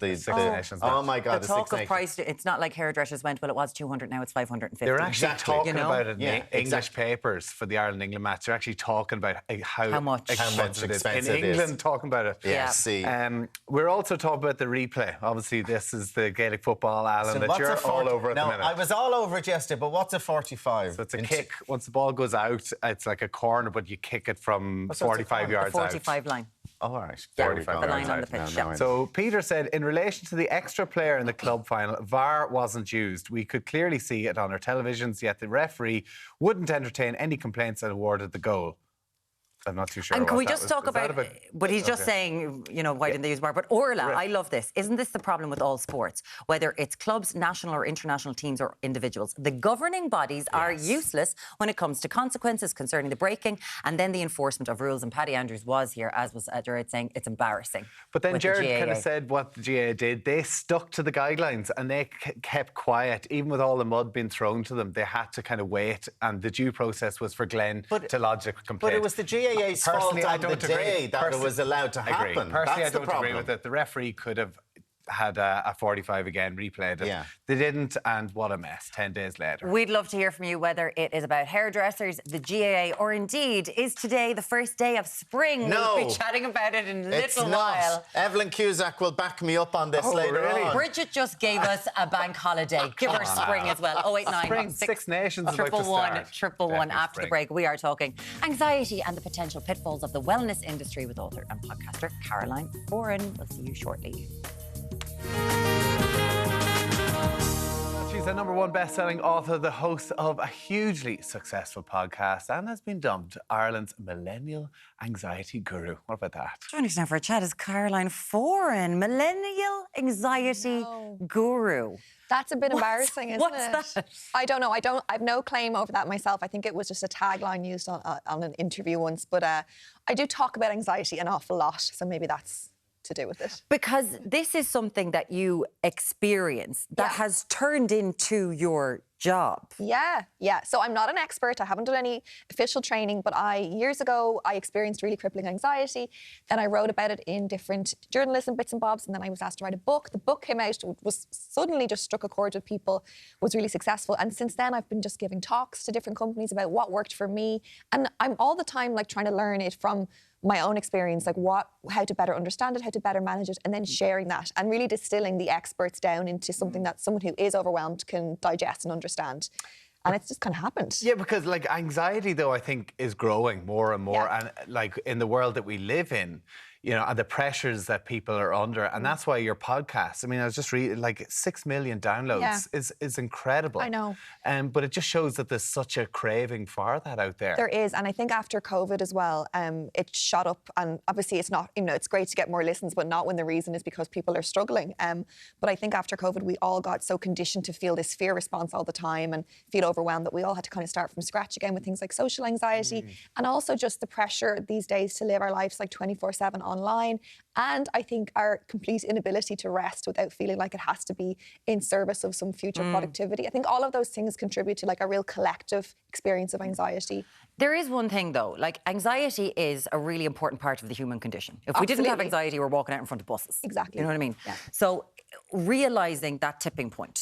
oh my God, the talk of price, it's not like hairdressers went, well, it was 200, now it's 550. They're actually talking about it in English papers for the Ireland-England match. They're actually talking about how much expensive it is. In England, talking about it. Yeah. See. We're also talking about the replay. Obviously, this is the Gaelic football, Alan, that you're all over at the minute. I was all over it yesterday, but what's a 45? So it's a kick. Once the ball goes out, it's like a corner, but you kick it from 45 yards out. 45 line. Oh, all right. Yeah, the line on the pitch. So Peter said, in relation to the extra player in the club final, VAR wasn't used. We could clearly see it on our televisions, yet the referee wouldn't entertain any complaints and awarded the goal. I'm not too sure. And can we just talk about, but he's just saying, you know, why didn't they use VAR? But Orla, I love this. Isn't this the problem with all sports? Whether it's clubs, national or international teams or individuals, the governing bodies are useless when it comes to consequences concerning the breaking and then the enforcement of rules. And Paddy Andrews was here, as was Gerard, saying it's embarrassing. But then Gerard kind of said what the GAA did. They stuck to the guidelines and they kept quiet. Even with all the mud being thrown to them, they had to kind of wait. And the due process was for Glen to lodge a complaint. But it was the GAA's fault on the day that it was allowed to happen. Personally, I don't agree with it. The referee could have had a 45 again, replayed it. Yeah. They didn't, and what a mess, 10 days later. We'd love to hear from you whether it is about hairdressers, the GAA, or indeed, is today the first day of spring? No. We'll be chatting about it in a little while. Evelyn Cusack will back me up on this later on. Brigid just gave us a bank holiday. Give her spring as well. 089 spring, Six Nations is about to start. 111. After the break, we are talking anxiety and the potential pitfalls of the wellness industry with author and podcaster Caroline Foran. We'll see you shortly. She's a #1 best-selling author, the host of a hugely successful podcast, and has been dubbed Ireland's Millennial Anxiety Guru. What about that? Joining us now for a chat is Caroline Foran, Millennial Anxiety Guru. That's a bit embarrassing, isn't What's it? that? I don't know. I've no claim over that myself. I think it was just a tagline used on an interview once. But I do talk about anxiety an awful lot, so maybe that's to do with it. Because this is something that you experience that has turned into your job. Yeah. So I'm not an expert. I haven't done any official training, but years ago, I experienced really crippling anxiety. Then I wrote about it in different journalism bits and bobs, and then I was asked to write a book. The book came out, was suddenly just struck a chord with people, was really successful. And since then, I've been just giving talks to different companies about what worked for me. And I'm all the time like trying to learn it from my own experience, like how to better understand it, how to better manage it, and then sharing that and really distilling the experts down into something that someone who is overwhelmed can digest and understand. And it's just kind of happened. Yeah, because like anxiety, though, I think is growing more and more. And like in the world that we live in, you know, and the pressures that people are under. And that's why your podcast, I mean, I was just reading, like 6 million downloads is incredible. I know. But it just shows that there's such a craving for that out there. There is. And I think after COVID as well, it shot up. And obviously it's not, you know, it's great to get more listens, but not when the reason is because people are struggling. But I think after COVID, we all got so conditioned to feel this fear response all the time and feel overwhelmed that we all had to kind of start from scratch again with things like social anxiety and also just the pressure these days to live our lives like 24/7 online. And I think our complete inability to rest without feeling like it has to be in service of some future productivity. I think all of those things contribute to like a real collective experience of anxiety. There is one thing though, like anxiety is a really important part of the human condition. If we didn't have anxiety, we're walking out in front of buses. Exactly. You know what I mean? Yeah. So realising that tipping point,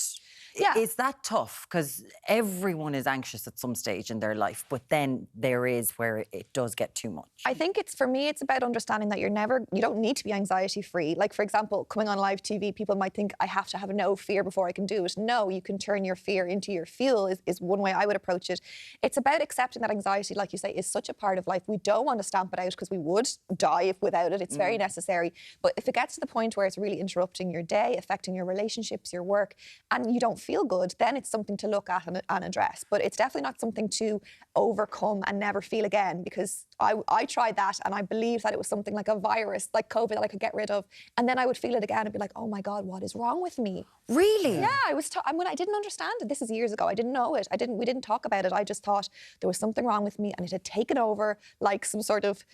is that tough? Because everyone is anxious at some stage in their life, but then there is where it does get too much. I think for me, it's about understanding that you don't need to be anxiety free. Like, for example, coming on live TV, people might think I have to have no fear before I can do it. No, you can turn your fear into your fuel is one way I would approach it. It's about accepting that anxiety, like you say, is such a part of life. We don't want to stamp it out because we would die without it. It's very necessary. But if it gets to the point where it's really interrupting your day, affecting your relationships, your work, and you don't feel good, then it's something to look at and address. But it's definitely not something to overcome and never feel again, because I tried that and I believed that it was something like a virus, like COVID, that I could get rid of. And then I would feel it again and be like, oh my God, what is wrong with me? Really? Yeah, I didn't understand it. This is years ago. I didn't know it. We didn't talk about it. I just thought there was something wrong with me and it had taken over like some sort of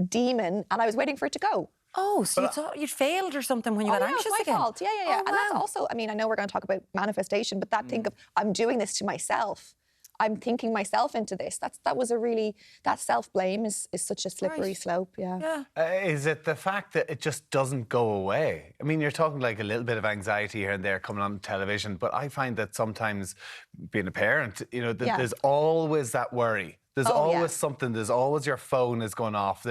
demon, and I was waiting for it to go. Oh, so you thought you'd failed or something when you got anxious it's my again? fault. Yeah. Oh, and that's also, I mean, I know we're going to talk about manifestation, but that think of, I'm doing this to myself. I'm thinking myself into this. That self-blame is such a slippery slope, Is it the fact that it just doesn't go away? I mean, you're talking like a little bit of anxiety here and there coming on television, but I find that sometimes being a parent, you know, there's always that worry. There's always something. There's always your phone is going off.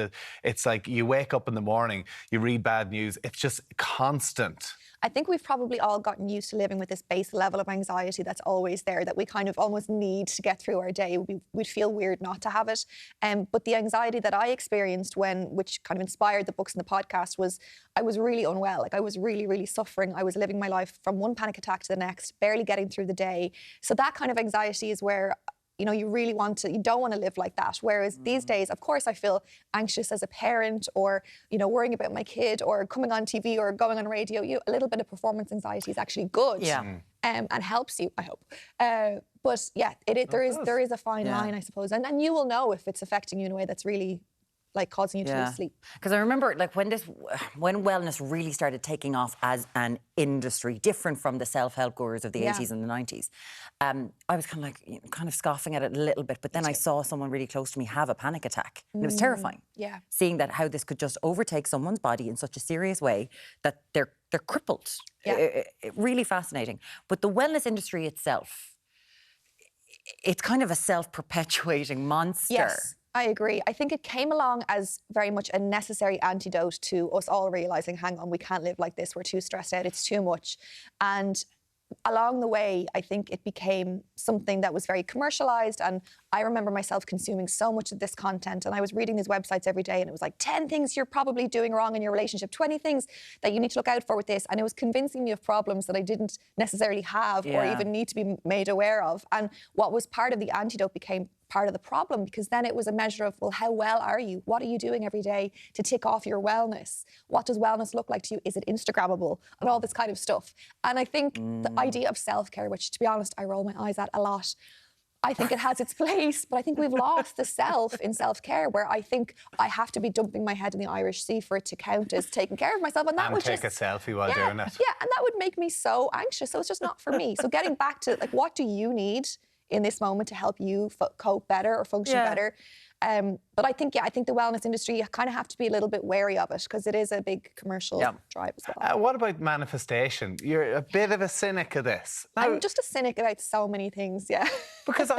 It's like you wake up in the morning, you read bad news. It's just constant. I think we've probably all gotten used to living with this base level of anxiety that's always there, that we kind of almost need to get through our day. We'd feel weird not to have it. But the anxiety that I experienced which kind of inspired the books and the podcast, was I was really unwell. Like I was really, really suffering. I was living my life from one panic attack to the next, barely getting through the day. So that kind of anxiety is where, you know, you don't want to live like that. Whereas these days, of course, I feel anxious as a parent, or, you know, worrying about my kid, or coming on TV or going on radio. A little bit of performance anxiety is actually good. And helps you, I hope. But yeah, there is a fine line, I suppose. And you will know if it's affecting you in a way that's really like causing you to lose sleep. Because I remember like when wellness really started taking off as an industry, different from the self-help gurus of the 80s and the 90s, I was kind of like kind of scoffing at it a little bit, but then I saw someone really close to me have a panic attack. And it was terrifying. Yeah. Seeing that how this could just overtake someone's body in such a serious way that they're crippled. Yeah. Really fascinating. But the wellness industry itself, it's kind of a self-perpetuating monster. Yes. I agree. I think it came along as very much a necessary antidote to us all realising, hang on, we can't live like this. We're too stressed out. It's too much. And along the way, I think it became something that was very commercialized, and I remember myself consuming so much of this content, and I was reading these websites every day, and it was like 10 things you're probably doing wrong in your relationship, 20 things that you need to look out for with this, and it was convincing me of problems that I didn't necessarily have or even need to be made aware of. And what was part of the antidote became part of the problem, because then it was a measure of, well, how well are you? What are you doing every day to tick off your wellness? What does wellness look like to you? Is it Instagrammable? And all this kind of stuff. And I think the idea of self-care, which, to be honest, I roll my eyes at a lot, I think it has its place, but I think we've lost the self in self-care, where I think I have to be dumping my head in the Irish Sea for it to count as taking care of myself. And that would take a selfie while doing it. Yeah, and that would make me so anxious. So it's just not for me. So getting back to, like, what do you need in this moment to help you cope better or function better? But I think, I think the wellness industry, you kind of have to be a little bit wary of it, because it is a big commercial drive as well. What about manifestation? You're a bit of a cynic of this. Now, I'm just a cynic about so many things, Because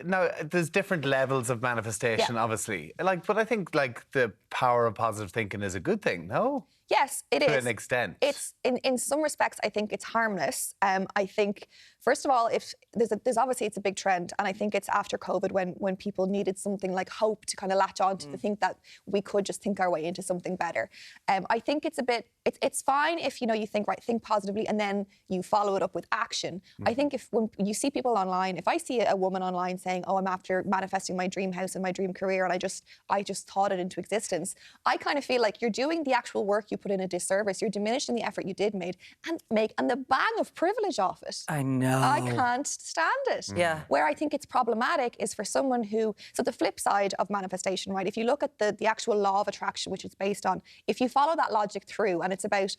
now there's different levels of manifestation, obviously. But I think the power of positive thinking is a good thing, no? Yes, it is. To an extent. It's in some respects, I think it's harmless. I think, first of all, if there's obviously it's a big trend, and I think it's after COVID when people needed something like hope to kind of latch on to think that we could just think our way into something better. I think it's a bit. It's fine if you think positively and then you follow it up with action. I think when you see people online, if I see a woman online saying, "Oh, I'm after manifesting my dream house and my dream career, and I just thought it into existence," I kind of feel like you're doing the actual work you put in a disservice. You're diminishing the effort you did make and the bang of privilege off it. I know. I can't stand it. Yeah. Where I think it's problematic is for someone who, so the flip side of manifestation, right? If you look at the actual law of attraction, which it's based on, if you follow that logic through, and it's about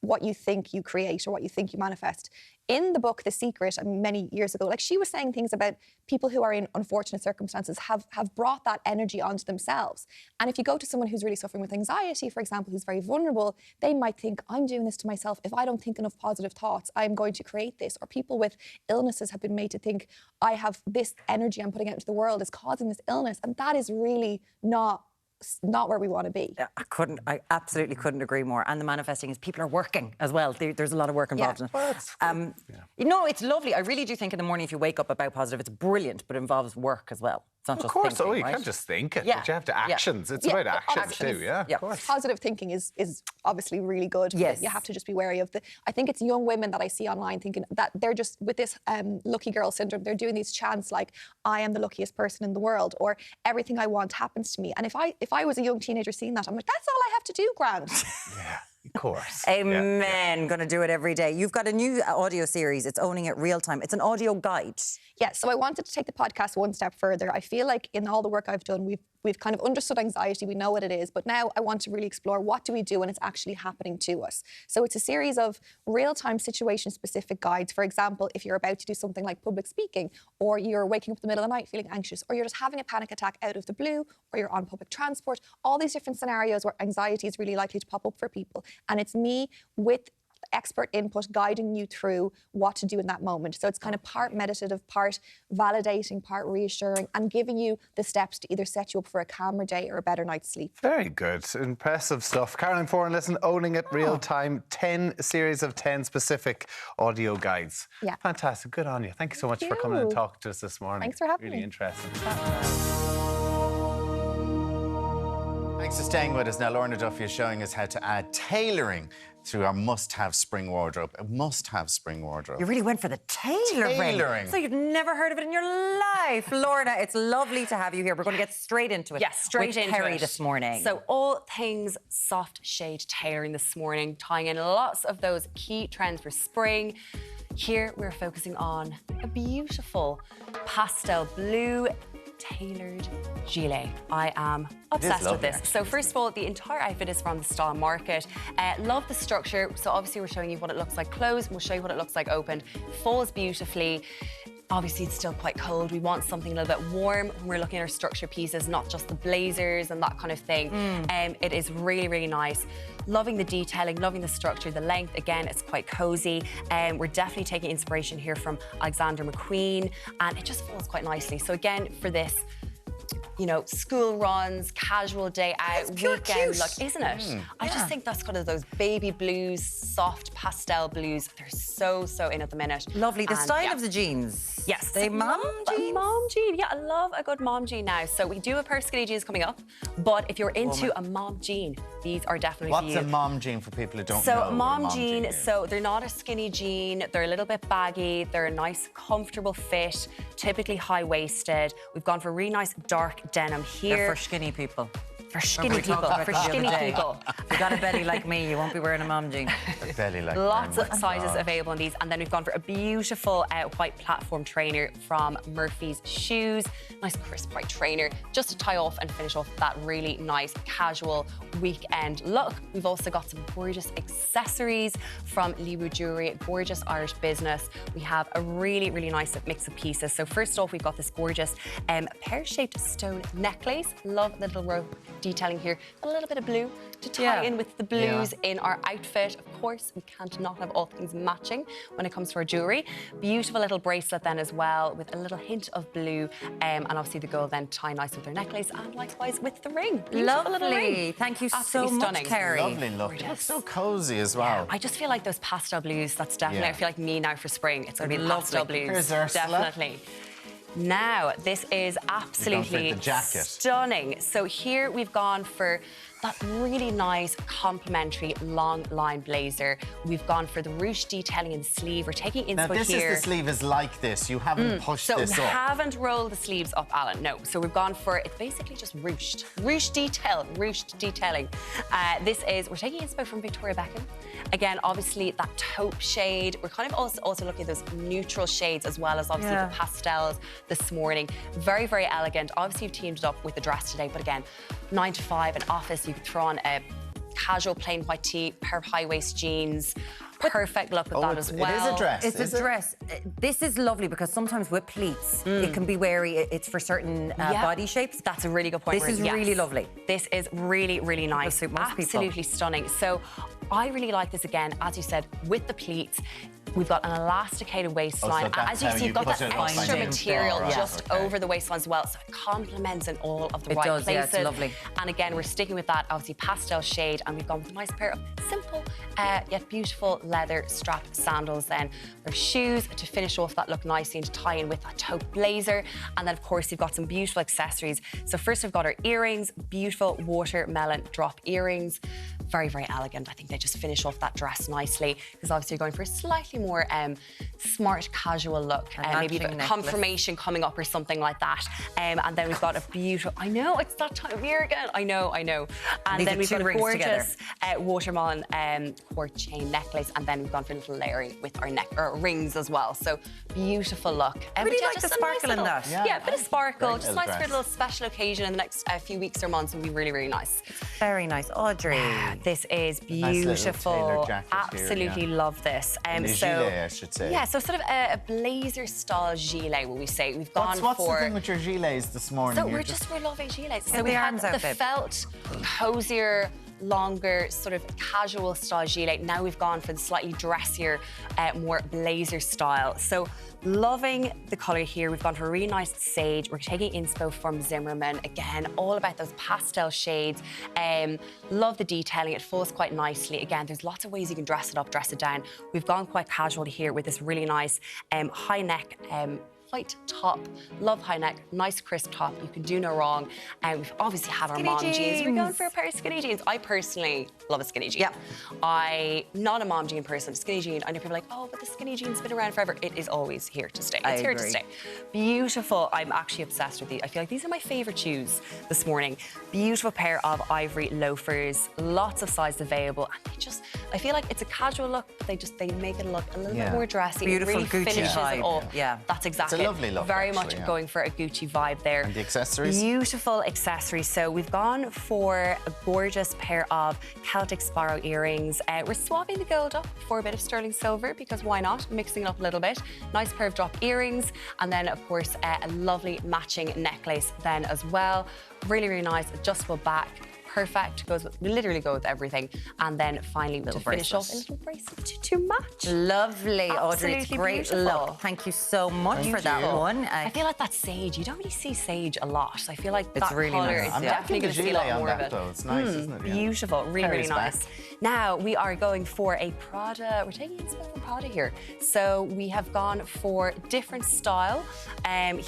what you think you create or what you think you manifest. In the book, The Secret, many years ago, she was saying things about people who are in unfortunate circumstances have brought that energy onto themselves. And if you go to someone who's really suffering with anxiety, for example, who's very vulnerable, they might think, I'm doing this to myself. If I don't think enough positive thoughts, I'm going to create this. Or people with illnesses have been made to think, I have this energy I'm putting out into the world is causing this illness. And that is really not where we want to be. I absolutely couldn't agree more. And the manifesting is people are working as well. There's a lot of work involved in it. It's lovely. I really do think in the morning, if you wake up about positive, it's brilliant, but it involves work as well. It's not of just course, thinking, you right? can't just think it, but you have to actions. It's about actions too, of course. Positive thinking is obviously really good. Yes. You have to just be wary of I think it's young women that I see online thinking that they're just, with this lucky girl syndrome, they're doing these chants like, I am the luckiest person in the world, or everything I want happens to me. And if I was a young teenager seeing that, I'm like, that's all I have to do, Grant. Yeah. Of course. Amen. Going to do it every day. You've got a new audio series. It's Owning It Real Time. It's an audio guide. Yeah, so I wanted to take the podcast one step further. I feel like in all the work I've done, we've kind of understood anxiety. We know what it is. But now I want to really explore what do we do when it's actually happening to us. So it's a series of real-time situation-specific guides. For example, if you're about to do something like public speaking, or you're waking up in the middle of the night feeling anxious, or you're just having a panic attack out of the blue, or you're on public transport, all these different scenarios where anxiety is really likely to pop up for people. And it's me with expert input guiding you through what to do in that moment. So it's kind of part meditative, part validating, part reassuring, and giving you the steps to either set you up for a calmer day or a better night's sleep. Very good. Impressive stuff. Caroline Foran, listen, Owning It Real Time, 10 series of 10 specific audio guides. Yeah. Fantastic. Good on you. Thank you so much for coming and talking to us this morning. Thanks for having me. Really interesting. Thanks for staying with us. Now, Lorna Duffy is showing us how to add tailoring to our must-have spring wardrobe. A must-have spring wardrobe. You really went for the tailoring. So you've never heard of it in your life. Lorna, it's lovely to have you here. We're going to get straight into it. Yes, straight into Kerry it this morning. So all things soft shade tailoring this morning, tying in lots of those key trends for spring. Here we're focusing on a beautiful pastel blue tailored gilet. I am obsessed with this. So first of all, the entire outfit is from the Style Market. Love the structure. So obviously we're showing you what it looks like closed. We'll show you what it looks like opened. Folds beautifully. Obviously, it's still quite cold. We want something a little bit warm when we're looking at our structure pieces, not just the blazers and that kind of thing. It is really, really nice. Loving the detailing, loving the structure, the length. Again, it's quite cozy. We're definitely taking inspiration here from Alexander McQueen, and it just falls quite nicely. So again, for this, you know, school runs, casual day out, weekend look, isn't it? I just think that's kind of those baby blues, soft pastel blues. They're so in at the minute. Lovely. The style of the jeans. Yes. They mom jeans? Mom jean. Yeah, I love a good mom jean now. So we do have a pair of skinny jeans coming up, but if you're into a mom jean, these are definitely for you. What's a mom jean for people who don't know? So mom jean, so they're not a skinny jean. They're a little bit baggy. They're a nice, comfortable fit, typically high-waisted. We've gone for a really nice dark denim here. They're for skinny people. For skinny people. For skinny people. If you got a belly like me, you won't be wearing a mom jean. A belly like Lots of sizes available in these. And then we've gone for a beautiful white platform trainer from Murphy's Shoes. Nice crisp white trainer, just to tie off and finish off that really nice casual weekend look. We've also got some gorgeous accessories from Libu Jewelry, gorgeous Irish business. We have a really nice mix of pieces. So first off, we've got this gorgeous pear-shaped stone necklace. Love the little rope detailing here. A little bit of blue to tie in with the blues in our outfit. Of course, we can't not have all things matching when it comes to our jewellery. Beautiful little bracelet then as well with a little hint of blue, and obviously the gold then tie nice with her necklace and likewise with the ring. Beautiful little ring. Thank you Absolutely so stunning. much, Kerry. Lovely look. It's so cozy as well. I just feel like those pastel blues, that's definitely, I feel like me now for spring. It's going to be pastel blues. Here's Ursula. Definitely. Now, this is absolutely stunning. So here we've gone for that really nice complementary long line blazer. We've gone for the ruche detailing in the sleeve. We're taking inspo now, this here. Is the sleeve is like this. You haven't pushed this up. So we haven't rolled the sleeves up, Alan. No. So we've gone for, it's basically just ruched. Ruched detailing. We're taking inspo from Victoria Beckham. Again, obviously that taupe shade. We're kind of also looking at those neutral shades as well as obviously the pastels this morning. Very elegant. Obviously you've teamed it up with the dress today, but again, 9 to 5 in office, you could throw on a casual plain white tee, pair of high-waist jeans. Perfect look with that as well. It is a dress. It's a dress. This is lovely because sometimes with pleats, it can be wary. It's for certain body shapes. That's a really good point. This is really lovely. This is really nice. Suit most Absolutely stunning. So I really like this again, as you said, with the pleats. We've got an elasticated waistline. As you can see, you've got that extra material just over the waistline as well. So it complements in all of the right places. Yeah, it's lovely. And again, we're sticking with that, obviously, pastel shade. And we've gone with a nice pair of simple yet beautiful leather strap sandals then. There's shoes to finish off that look nicely and to tie in with that taupe blazer. And then, of course, you've got some beautiful accessories. So first we've got our earrings, beautiful watermelon drop earrings. Very elegant. I think they just finish off that dress nicely because obviously you're going for a slightly more smart, casual look. Maybe a confirmation coming up or something like that. And then we've got a beautiful... I know, it's that time of year again. I know. And then we've got a gorgeous watermelon cord chain necklace, and then we've gone for a little layering with our neck or rings as well. So beautiful look. Really like the sparkle in that. Yeah, a bit of sparkle. Just nice for a little special occasion in the next few weeks or months. Would be really nice. Very nice, Audrey. This is beautiful. Nice absolutely love this. Gilet, I should say. Yeah, so sort of a blazer style gilet, will we say? We've gone What's the thing with your gilets this morning? So we're loving gilets. So we had the felt, cozier, longer, sort of casual style gilet. Now we've gone for the slightly dressier, more blazer style. So loving the colour here. We've gone for a really nice sage. We're taking inspo from Zimmermann. Again, all about those pastel shades. Love the detailing. It falls quite nicely. Again, there's lots of ways you can dress it up, dress it down. We've gone quite casual here with this really nice high neck white top. Love high neck, nice crisp top. You can do no wrong. And we've obviously had our mom jeans. We're going for a pair of skinny jeans. I personally love a skinny jean. I'm not a mom jean person. Skinny jean, I know people are like, oh, but the skinny jean's been around forever. It is always here to stay. It's here to stay. Beautiful. I'm actually obsessed with these. I feel like these are my favorite shoes this morning. Beautiful pair of ivory loafers. Lots of sizes available. And they just, I feel like it's a casual look, but they make it look a little bit more dressy. Beautiful it really Gucci finishes vibe. It all. Yeah. That's exactly It's a lovely look. Very much going for a Gucci vibe there. And the accessories? Beautiful accessories. So we've gone for a gorgeous pair of Celtic Sparrow earrings. We're swapping the gold up for a bit of sterling silver because why not? Mixing it up a little bit. Nice pair of drop earrings. And then, of course, a lovely matching necklace then as well. Really nice adjustable back. perfect. Literally go with everything. And then finally, to finish off, a little bracelet to match. Lovely, Audrey. It's great beautiful. look. Thank you so much for that one. I feel like that's sage. You don't really see sage a lot. I feel like it's that really colour nice. is definitely going to see a lot more of it. Though. It's nice, isn't it? Yeah. Beautiful, really nice. Now we are going for a Prada. We're taking a spin from Prada here. So we have gone for different style.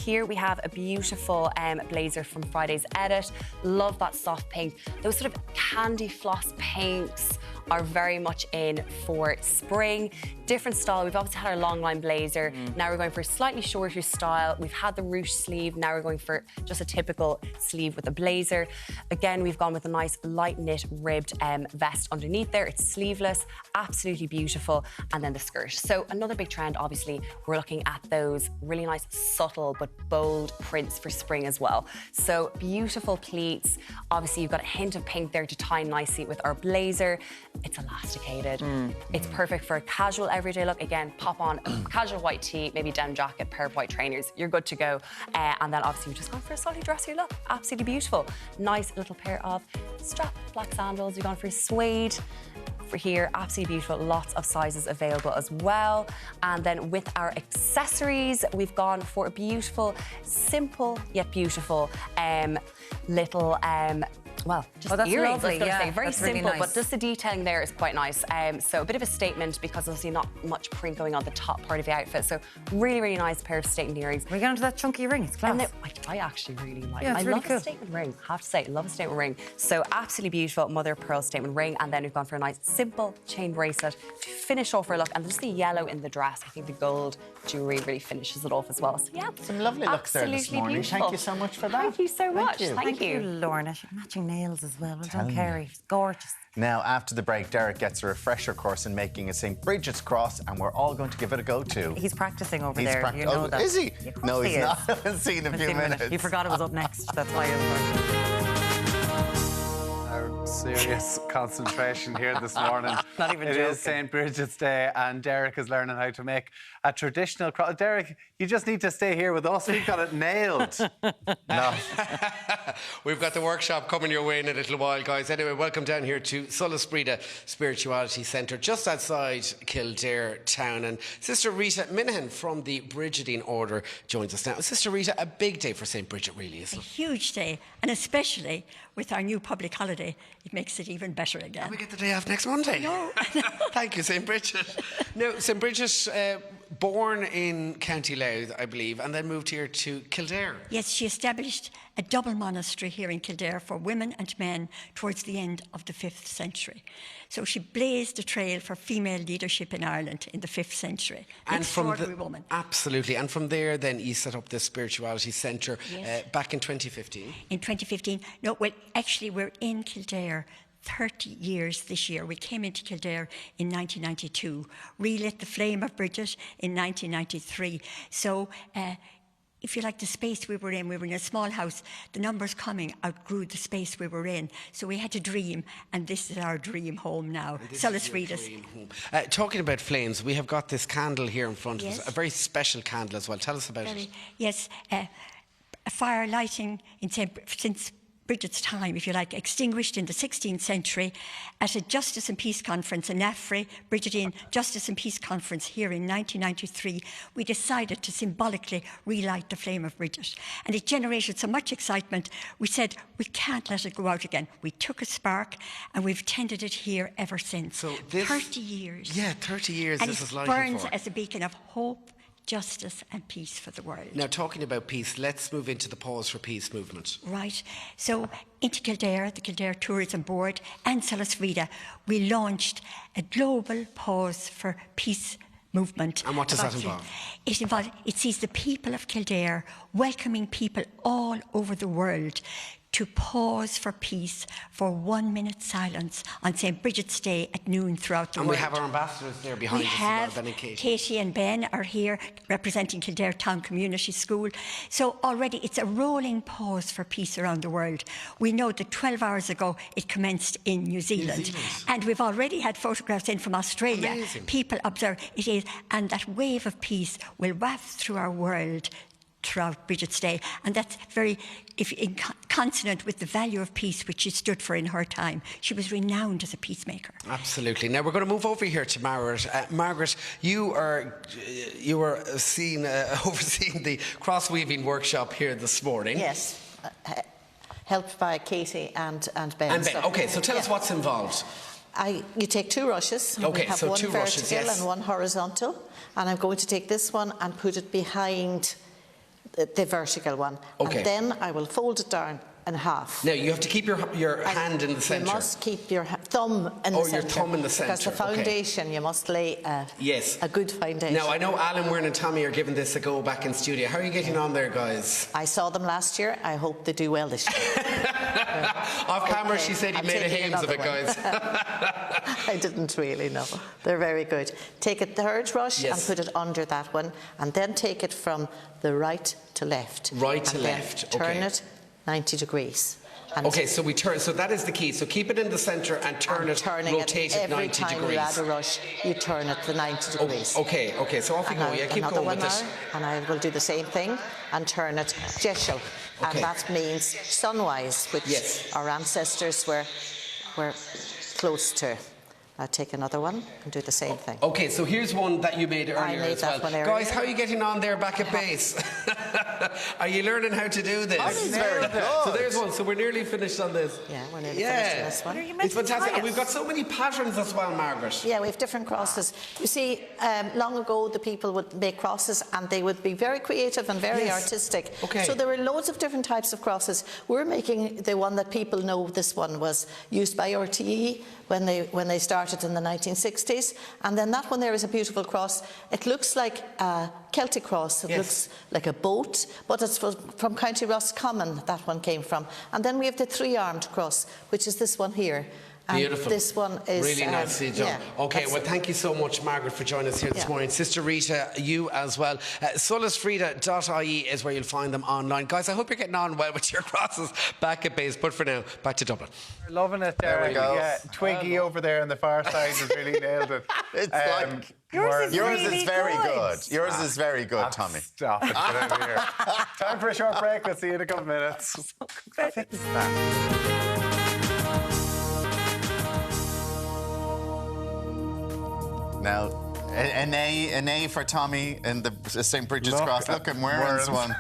Here we have a beautiful blazer from Friday's Edit. Love that soft pink. Those sort of candy floss pinks are very much in for spring. Different style. We've obviously had our long line blazer. Now we're going for a slightly shorter style. We've had the ruche sleeve. Now we're going for just a typical sleeve with a blazer. Again, we've gone with a nice light knit ribbed vest underneath there. It's sleeveless, absolutely beautiful. And then the skirt. So another big trend, obviously, we're looking at those really nice, subtle but bold prints for spring as well. So beautiful pleats. Obviously, you've got a hint of pink there to tie nicely with our blazer. It's elasticated. It's perfect for a casual everyday look. Again, pop on a casual white tee, maybe denim jacket, pair of white trainers. You're good to go. And then obviously we've just gone for a slightly dressier look. Absolutely beautiful. Nice little pair of strap black sandals. We've gone for suede. For here, absolutely beautiful. Lots of sizes available as well. And then with our accessories, we've gone for a beautiful, simple yet beautiful little well, just earrings, I was going to say. Very simple, really nice. But just the detailing there is quite nice. So a bit of a statement because obviously not much print going on the top part of the outfit. So really, really nice pair of statement earrings. We're going to that chunky ring. It's class. And I actually really like it. Yeah, I really love cool. a statement ring. I have to say, love a statement ring. So absolutely beautiful mother of pearl statement ring. And then we've gone for a nice simple chain bracelet to finish off our look. And just the yellow in the dress. I think the gold jewellery really finishes it off as well. So yeah, some lovely looks there this morning. Beautiful. Thank you so much for that. Thank you so much. Thank you, Lorna. Matching nails as well. Well done, Kerry. It's gorgeous. Now, after the break, Deric gets a refresher course in making a St. Brigid's cross, and we're all going to give it a go too. He's practicing over there. You know that. Is he? No, he's not. I haven't seen a few minutes. You forgot it was up next. That's why Our serious concentration here this morning. Not even joking. It is St. Brigid's Day, and Deric is learning how to make a traditional cross. Deric, you just need to stay here with us. We've got it nailed. No. We've got the workshop coming your way in a little while, guys. Anyway, welcome down here to Solas Brida Spirituality Centre, just outside Kildare town. And Sister Rita Minahan from the Brigidine Order joins us now. Sister Rita, a big day for St. Bridget, really, isn't it? A huge day, and especially with our new public holiday, it makes it even better again. And we get the day off next Monday. No. Thank you, St. Bridget. No, St. Bridget, born in County Louth, I believe, and then moved here to Kildare. Yes, she established a double monastery here in Kildare for women and men towards the end of the 5th century. So she blazed a trail for female leadership in Ireland in the 5th century. And extraordinary woman. Absolutely. And from there, then, you set up the Spirituality Centre Yes. back in 2015. In 2015. No, well, actually, we're in Kildare 30 years this year. We came into Kildare in 1992, relit the flame of Brigid in 1993. So, if you like, the space we were in a small house. The numbers coming outgrew the space we were in. So we had to dream, and this is our dream home now. Solas Brida's. Talking about flames, we have got this candle here in front Yes. of us, a very special candle as well. Tell us about it. Yes, a fire lighting since Brigid's time, if you like, extinguished in the 16th century at a Justice and Peace Conference, a NAFRI, Brigidine Justice and Peace Conference here in 1993, we decided to symbolically relight the flame of Brigid. And it generated so much excitement, we said, we can't let it go out again. We took a spark and we've tended it here ever since. So this, 30 years. Yeah, 30 years and this is it lighting burns for. as a beacon of hope, justice and peace for the world. Now, talking about peace, let's move into the Pause for Peace movement. Right. So, into Kildare, the Kildare Tourism Board and Solas Brida, we launched a global Pause for Peace movement. And what does that involve? It sees the people of Kildare welcoming people all over the world to pause for peace for 1 minute silence on St. Brigid's Day at noon throughout the world. And we have our ambassadors there behind us as well, Ben and Katie. Katie and Ben are here representing Kildare Town Community School. So already it's a rolling pause for peace around the world. We know that 12 hours ago it commenced in New Zealand. And we've already had photographs in from Australia. Amazing. People observe it is, and that wave of peace will waft through our world throughout Brigid's day, and that's very consonant with the value of peace which she stood for in her time. She was renowned as a peacemaker. Absolutely. Now we're going to move over here to Margaret. Margaret, you were overseeing the cross-weaving workshop here this morning. Yes, helped by Katie and Ben. And Ben. Okay, so tell us what's involved. You take 2 rushes. Okay, we have so one 2 vertical rushes, yes. and one horizontal. And I'm going to take this one and put it behind the vertical one. Okay. And then I will fold it down in half. Now, you have to keep your hand in the centre. You must keep your thumb in the centre. Your thumb in the centre. Because the foundation, you must lay a good foundation. Now, I know Alan, Wern and Tommy are giving this a go back in studio. How are you getting on there, guys? I saw them last year. I hope they do well this year. Off camera, she said he made a hames of it, guys. I didn't really know. They're very good. Take a third rush and put it under that one, and then take it from the right to left. Right to left. Turn it 90 degrees. And okay, so we turn. So that is the key. So keep it in the centre and turn it, rotate it 90 degrees. Every time you add a rush, you turn it to 90 degrees. Okay. So off you go. Yeah, keep going with it. And I will do the same thing and turn it Jeshel. And that means sunwise, which our ancestors were close to. I'll take another one and do the same thing. Okay, so here's one that you made earlier I made as that well. one earlier. Guys, how are you getting on there back at base? Are you learning how to do this? This is very good. So there's one. So we're nearly finished on this. Yeah, we're nearly finished on this one. It's fantastic. And we've got so many patterns as well, Margaret. Yeah, we have different crosses. You see, long ago the people would make crosses and they would be very creative and very artistic. Okay. So there were loads of different types of crosses. We're making the one that people know. This one was used by RTE when they started in the 1960s, and then that one there is a beautiful cross. It looks like a Celtic cross. It looks like a boat, but it's from County Roscommon. That one came from. And then we have the 3-armed cross, which is this one here. And beautiful. This one is really nicely done. Yeah, okay, well, thank you so much, Margaret, for joining us here this morning. Sister Rita, you as well. Solacefrida.ie is where you'll find them online. Guys, I hope you're getting on well with your crosses back at base. But for now, back to Dublin. We're loving it, Derry. Yeah, Twiggy over there on the far side has really nailed it. It's like yours is very good. Yours is very good, Tommy. Stop it. Get out of here. Time for a short break. We'll see you in a couple of minutes. Now, an A for Tommy in the St. Brigid's Cross. Look at Muirean's one.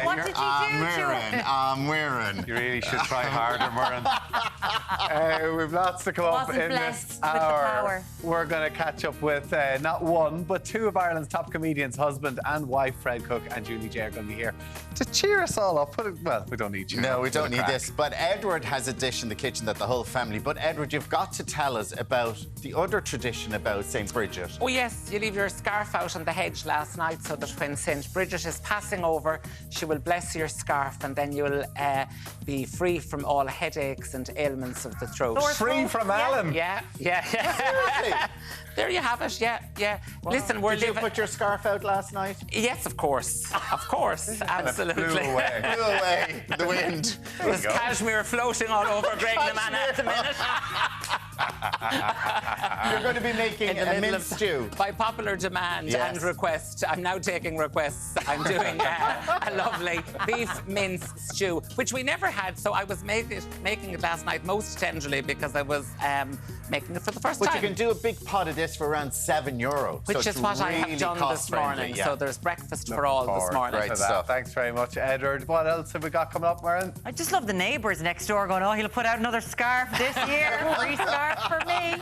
What did you do to him? Muirean. You really should try harder, Muirean. We've lots to come up in this hour. We're going to catch up with not one, but 2 of Ireland's top comedians, husband and wife, Fred Cooke and Julie J, are going to be here to cheer us all up. Well, we don't need cheer. No, we don't need this. But Edward has a dish in the kitchen that the whole family. But Edward, you've got to tell us about the other tradition about St. Bridget. Oh yes, you leave your scarf out on the hedge last night so that when St. Bridget is passing over, she will bless your scarf and then you'll be free from all headaches and ailments of the throat. Free from Alan? Yeah. Seriously? There you have it, yeah. Well, listen, did you put your scarf out last night? Yes, of course, absolutely. Blew away, the wind. There's cashmere floating all over Graignamana at the minute. You're going to be making a mince stew. By popular demand and request, I'm now taking requests. I'm doing a lovely beef mince stew, which we never had, so I was making it last night most tenderly because I was making it for the first time. But you can do a big pot of this for around €7. Which is what I have done this morning. So there's breakfast for all this morning. Great stuff. Thanks very much, Edward. What else have we got coming up, Marian? I just love the neighbours next door going, oh, he'll put out another scarf this year. Free scarf for me.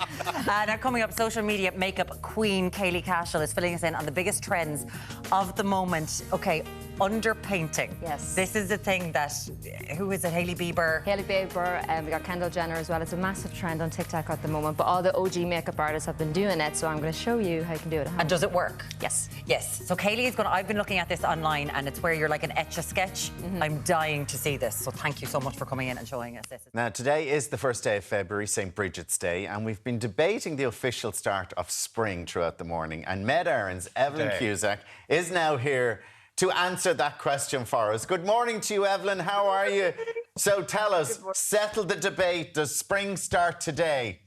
Now, coming up, social media makeup queen Kaylee Cashel is filling us in on the biggest trends of the moment. Okay, underpainting. Yes. This is the thing that, who is it, Hailey Bieber? Hailey Bieber, and we got Kendall Jenner as well. It's a massive trend on TikTok at the moment, but all the OG makeup artists have been doing it, so I'm going to show you how you can do it at home. And does it work? Yes. Yes. So Kaylee is going to, I've been looking at this online, and it's where you're like an etch-a-sketch. I'm dying to see this, so thank you so much for coming in and showing us this. Now, today is the first day of February, St. Bridget's Day, and we've been debating the official start of spring throughout the morning, and Med Aaron's Evelyn Cusack is now here to answer that question for us. Good morning to you, Evelyn. How are you? So tell us, settle the debate. Does spring start today?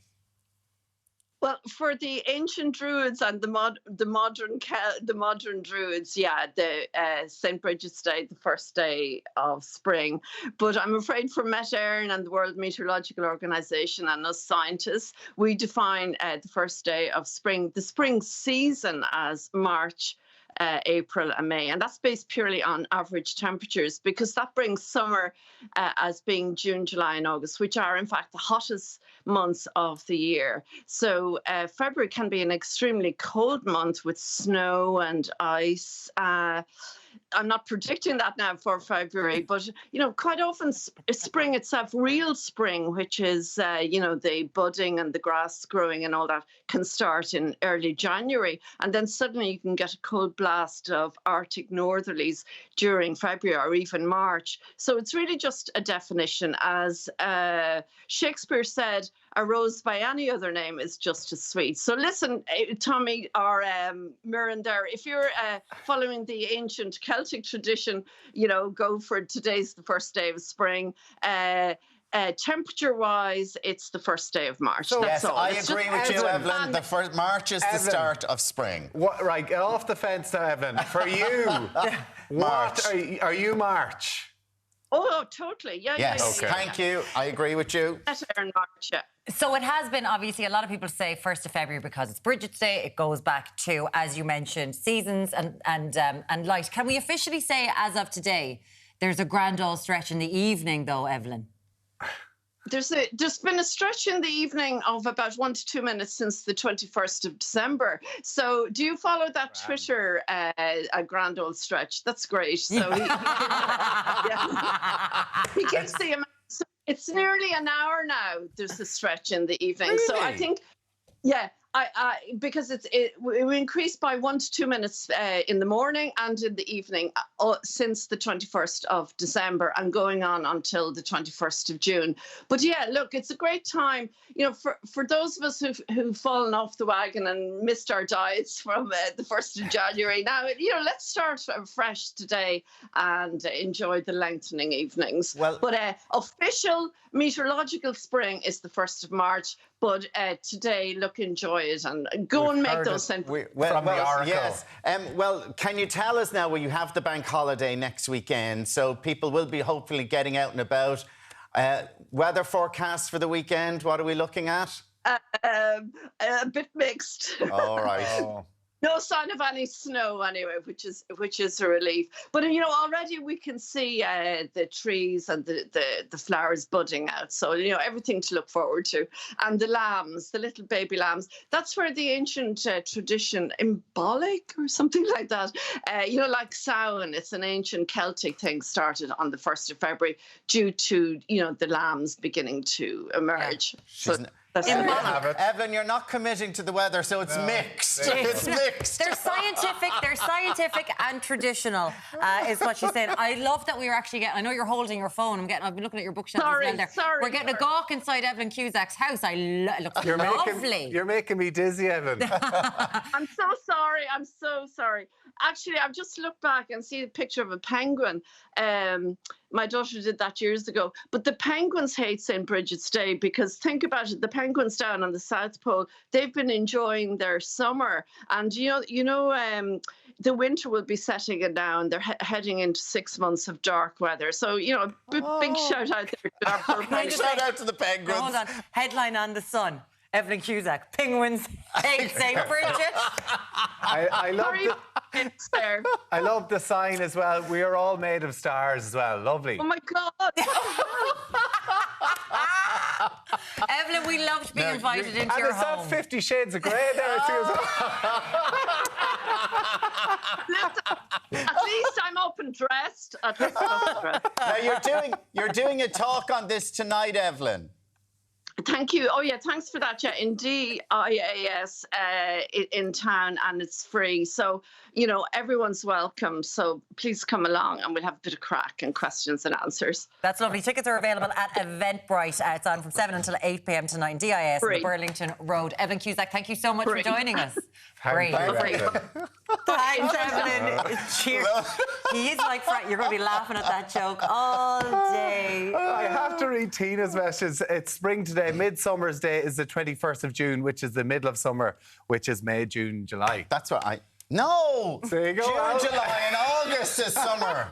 Well, for the ancient Druids and the modern Druids, yeah, the St. Bridget's Day, the first day of spring. But I'm afraid for Met Éireann and the World Meteorological Organization and us scientists, we define the first day of spring, the spring season, as March, April and May. And that's based purely on average temperatures, because that brings summer as being June, July and August, which are in fact the hottest months of the year. So February can be an extremely cold month with snow and ice. I'm not predicting that now for February, but, you know, quite often spring itself, real spring, which is, you know, the budding and the grass growing and all that, can start in early January. And then suddenly you can get a cold blast of Arctic northerlies during February or even March. So it's really just a definition. As Shakespeare said, a rose by any other name is just as sweet. So listen, Tommy or Marian there, if you're following the ancient Celtic tradition, you know, go for today's the first day of spring. Temperature-wise, it's the first day of March. So, that's yes, all. I agree with you, Evelyn. The first March is the start of spring. What, right, get off the fence now, Evelyn. For you, what are you March? Oh, totally. Yeah, yes, yeah. Thank you. I agree with you. March, yeah. So it has been, obviously, a lot of people say 1st of February because it's Brigid's Day. It goes back to, as you mentioned, seasons and light. Can we officially say, as of today, there's a grand old stretch in the evening, though, Evelyn? There's been a stretch in the evening of about 1 to 2 minutes since the 21st of December. So do you follow that Twitter, a grand old stretch? That's great. So he gives the amount. So it's nearly an hour now. There's a stretch in the evening. Really? So I think, yeah. Because we increased by 1 to 2 minutes in the morning and in the evening since the 21st of December and going on until the 21st of June. But yeah, look, it's a great time, you know, for those of us who've fallen off the wagon and missed our diets from the 1st of January. Now, you know, let's start fresh today and enjoy the lengthening evenings. Well, but official meteorological spring is the 1st of March. But today, look, enjoy it and go and make those sentences. From the Oracle. Yes. Well, can you tell us now, you have the bank holiday next weekend, so people will be hopefully getting out and about. Weather forecast for the weekend, what are we looking at? A bit mixed. All right. No sign of any snow anyway, which is a relief. But, you know, already we can see the trees and the flowers budding out. So, you know, everything to look forward to. And the lambs, the little baby lambs, that's where the ancient tradition, Imbolic or something like that, you know, like Samhain, it's an ancient Celtic thing, started on the 1st of February due to, you know, the lambs beginning to emerge. Yeah. Evelyn, you're not committing to the weather, so it's mixed. It's mixed. They're scientific and traditional, is what she's saying. I love that we are actually getting, I know you're holding your phone, I've been looking at your bookshelf as well there. We're getting a gawk inside Evelyn Cusack's house. It looks lovely. You're making me dizzy, Evelyn. I'm so sorry. I'm so sorry. Actually, I've just looked back and see a picture of a penguin. My daughter did that years ago. But the penguins hate St. Bridget's Day because, think about it, the penguins down on the South Pole, they've been enjoying their summer. And, you know, the winter will be setting it down. They're heading into 6 months of dark weather. So, you know, big shout out there to our poor penguins. Shout out to the penguins. Hold on. Headline on The Sun. Evelyn Cusack, penguins hate St. Bridget. I love the sign as well. We are all made of stars as well. Lovely. Oh my God. Evelyn, we love to be invited into your home. And it's that 50 Shades of Grey there too. At least I'm up and dressed. Now you're doing a talk on this tonight, Evelyn. Thank you. Oh, yeah, thanks for that. Yeah, in DIAS in town, and it's free. So, you know, everyone's welcome. So please come along and we'll have a bit of crack and questions and answers. That's lovely. Tickets are available at Eventbrite. It's on from 7 until 8 p.m. tonight in DIS on the Burlington Road. Evelyn Cusack, thank you so much for joining us. Great. Thanks, Evelyn. Cheers. He is like Frank. You're going to be laughing at that joke all day. I have to read Tina's message. It's spring today. Midsummer's Day is the 21st of June, which is the middle of summer, which is May, June, July. That's what I... No! There you go. June, July and August is summer.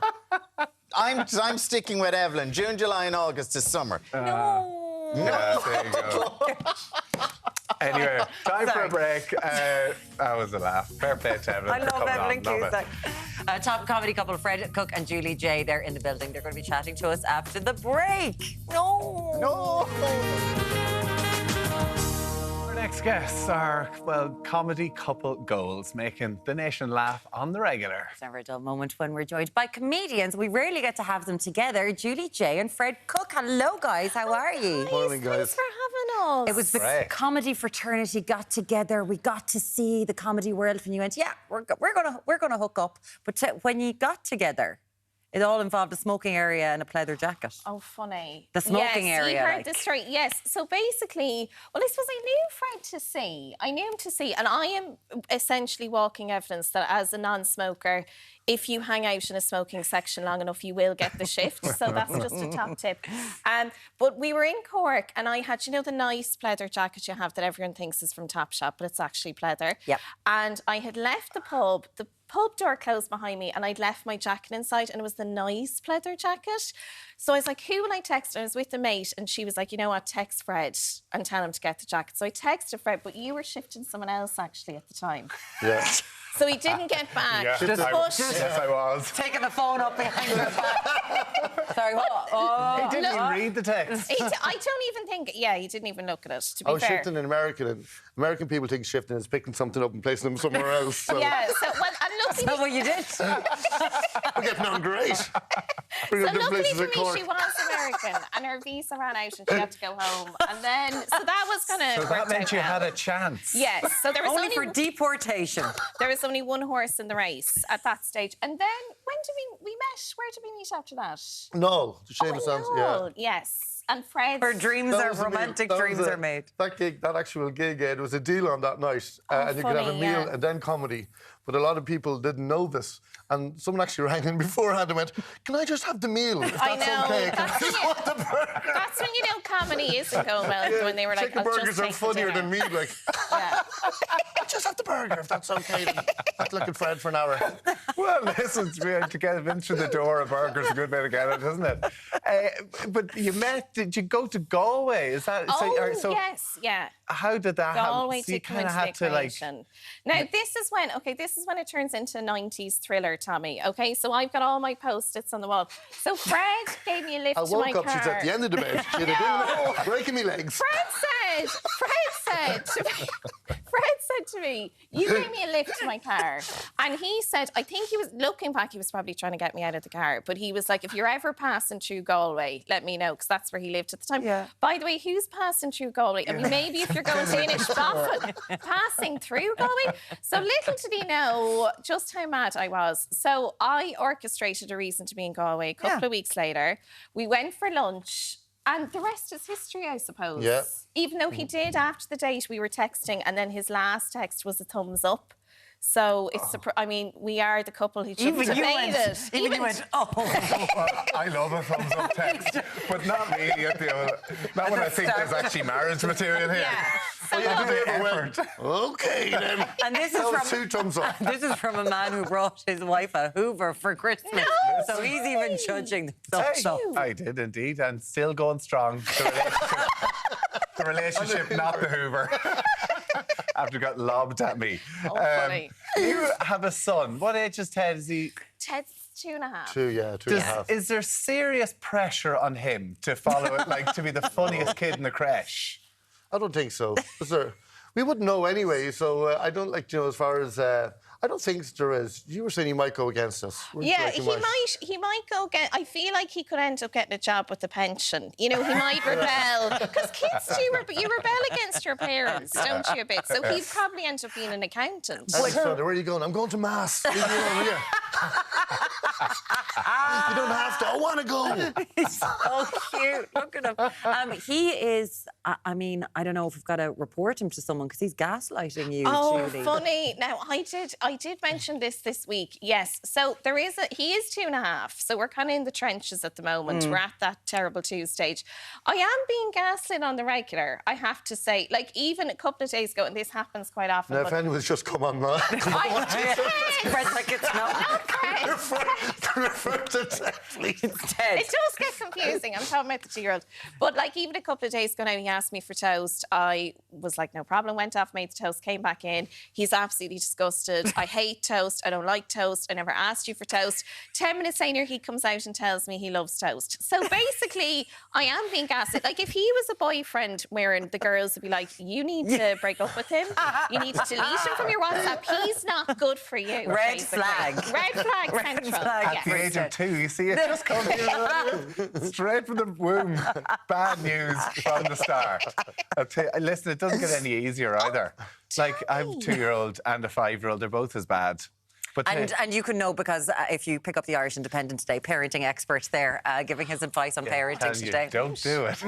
I'm sticking with Evelyn. June, July and August is summer. No. Yeah, there you go. Anyway, time for a break. That was a laugh. Fair play to Evelyn. I love Evelyn Love it. Cusack. Top comedy couple Fred Cooke and Julie J. They're in the building. They're going to be chatting to us after the break. No. Our next guests are, well, comedy couple goals, making the nation laugh on the regular. It's never a dull moment when we're joined by comedians. We rarely get to have them together. Julie J. and Fred Cooke. Hello, guys. How are you? Morning, guys. Thanks for having us. It was the comedy fraternity got together. We got to see the comedy world, and you went, yeah, we're gonna hook up. But when you got together, it all involved a smoking area and a pleather jacket. Oh, funny. The smoking area. Yes, you heard the story. Yes. So basically, well, I suppose I knew Fred to see. I knew him to see. And I am essentially walking evidence that as a non-smoker, if you hang out in a smoking section long enough, you will get the shift. So that's just a top tip. But we were in Cork and I had, you know, the nice pleather jacket you have that everyone thinks is from Topshop, but it's actually pleather. Yep. And I had left the pub door closed behind me and I'd left my jacket inside and it was the nice pleather jacket. So I was like, who will I text? And I was with a mate and she was like, you know what, text Fred and tell him to get the jacket. So I texted Fred, but you were shifting someone else actually at the time. Yeah. So he didn't get back. Yeah. Yes, I was. Taking the phone up behind your back. Sorry, what? Oh. He didn't even read the text. I don't even think, he didn't even look at it, to be I was fair. shifting in America, and American people think shifting is picking something up and placing them somewhere else. So. Yeah, so, well, and luckily... Is that what you did? We're getting on great. So luckily for me, she was American, and her visa ran out and she had to go home. And then, so that was kind of... So that meant you had a chance. Yes, so there was only for deportation. There was only one horse in the race at that stage. And then, when did we met? Where did we meet after that? No, the Seamus Sands, yeah. Yes. And Fred. Her dreams are romantic dreams are made. That gig, that actual gig, there was a deal on that night. And you could have a meal and then comedy. But a lot of people didn't know this. And someone actually rang in beforehand and went, can I just have the meal? If that's okay. That's when you know comedy isn't going well. When they were like, chicken burgers are funnier than me. Like, just have the burger if that's okay. I'd look at Fred for an hour. Well, listen, to get in through the door, a burger's a good way to get it, isn't it? But you met, did you go to Galway? Is that so? Yes, yeah. How did that happen? Galway So you to come kind of into had the to like. equation. Now this is when it turns into 90s thriller, Tommy. Okay, so I've got all my post-its on the wall. So Fred gave me a lift I to my woke up, car. she's at the end of the bed. She had a dinner, breaking me legs. Fred said to me, you gave me a lift to my car. And he said, I think he was, looking back, he was probably trying to get me out of the car. But he was like, if you're ever passing through Galway, let me know, because that's where he lived at the time. Yeah. By the way, who's passing through Galway? I mean, maybe if you're going to Inishbofin, passing through Galway. So little did he know just how mad I was. So I orchestrated a reason to be in Galway. A couple of weeks later, we went for lunch. And the rest is history, I suppose. Yeah. Even though he did, after the date, we were texting, and then his last text was a thumbs up. So it's, I mean, we are the couple who shouldn't have made it. Even you went, oh. I love a thumbs up text, but not really at the old. Not when I think there's actually marriage material here. Yeah. So you did effort. Okay, then. And this is from 2 thumbs up. This is from a man who brought his wife a Hoover for Christmas. No, so he's even judging the stuff. I did indeed, and still going strong. The relationship, not the Hoover. After got lobbed at me. Oh, funny. You have a son. What age is Ted? Is he? Ted's 2.5. 2, yeah, 2.5. Is there serious pressure on him to follow it, like to be the funniest kid in the creche? I don't think so. We wouldn't know anyway, so I don't like, as far as... I don't think there is. You were saying he might go against us. Yeah, he might go get... I feel like he could end up getting a job with the pension. You know, he might rebel. Because kids do, you rebel against your parents, don't you, a bit? So he'd probably end up being an accountant. Where are you going? I'm going to Mass. Leave me alone here. You don't have to. I want to go. He's so cute. Look at him. He is, I mean, I don't know if we've got to report him to someone because he's gaslighting you, Oh, Julie. funny. Now, I did mention this week. Yes. So he is 2.5. So we're kind of in the trenches at the moment. We're at that terrible 2 stage. I am being gaslit on the regular, I have to say. Like, even a couple of days ago, and this happens quite often. Now, if anyone's just come on now. Fred's like, it's not. It does get confusing. I'm talking about the 2-year-old. But like even a couple of days ago now, he asked me for toast. I was like, no problem, went off, made the toast, came back in. He's absolutely disgusted. I hate toast. I don't like toast. I never asked you for toast. 10 minutes later, he comes out and tells me he loves toast. So basically, I am being gaslit. Like if he was a boyfriend wherein the girls would be like, you need to break up with him. You need to delete him from your WhatsApp. He's not good for you. Red basically. flag. Red flag central. At the age of 2, you see it just coming straight from the womb. Bad news from the start. Listen, it doesn't get any easier either. Like, I have a 2-year-old and a 5-year-old. They're both as bad. But and you can know because if you pick up the Irish Independent today, parenting expert there giving his advice on parenting today. Don't do it.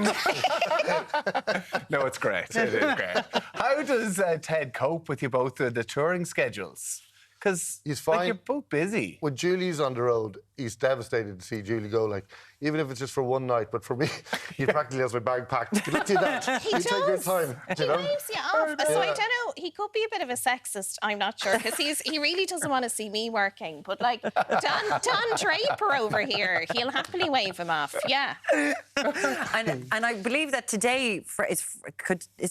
No, it's great. It is great. How does Ted cope with you both the touring schedules? Because he's fine. Like, you're both busy. When Julie's on the road, he's devastated to see Julie go. Like, even if it's just for one night. But for me, he practically has my bag packed. Look at that. He take your time. He leaves you off. So I don't know. He could be a bit of a sexist. I'm not sure because he really doesn't want to see me working. But like Don Draper over here, he'll happily wave him off. Yeah. and I believe that today is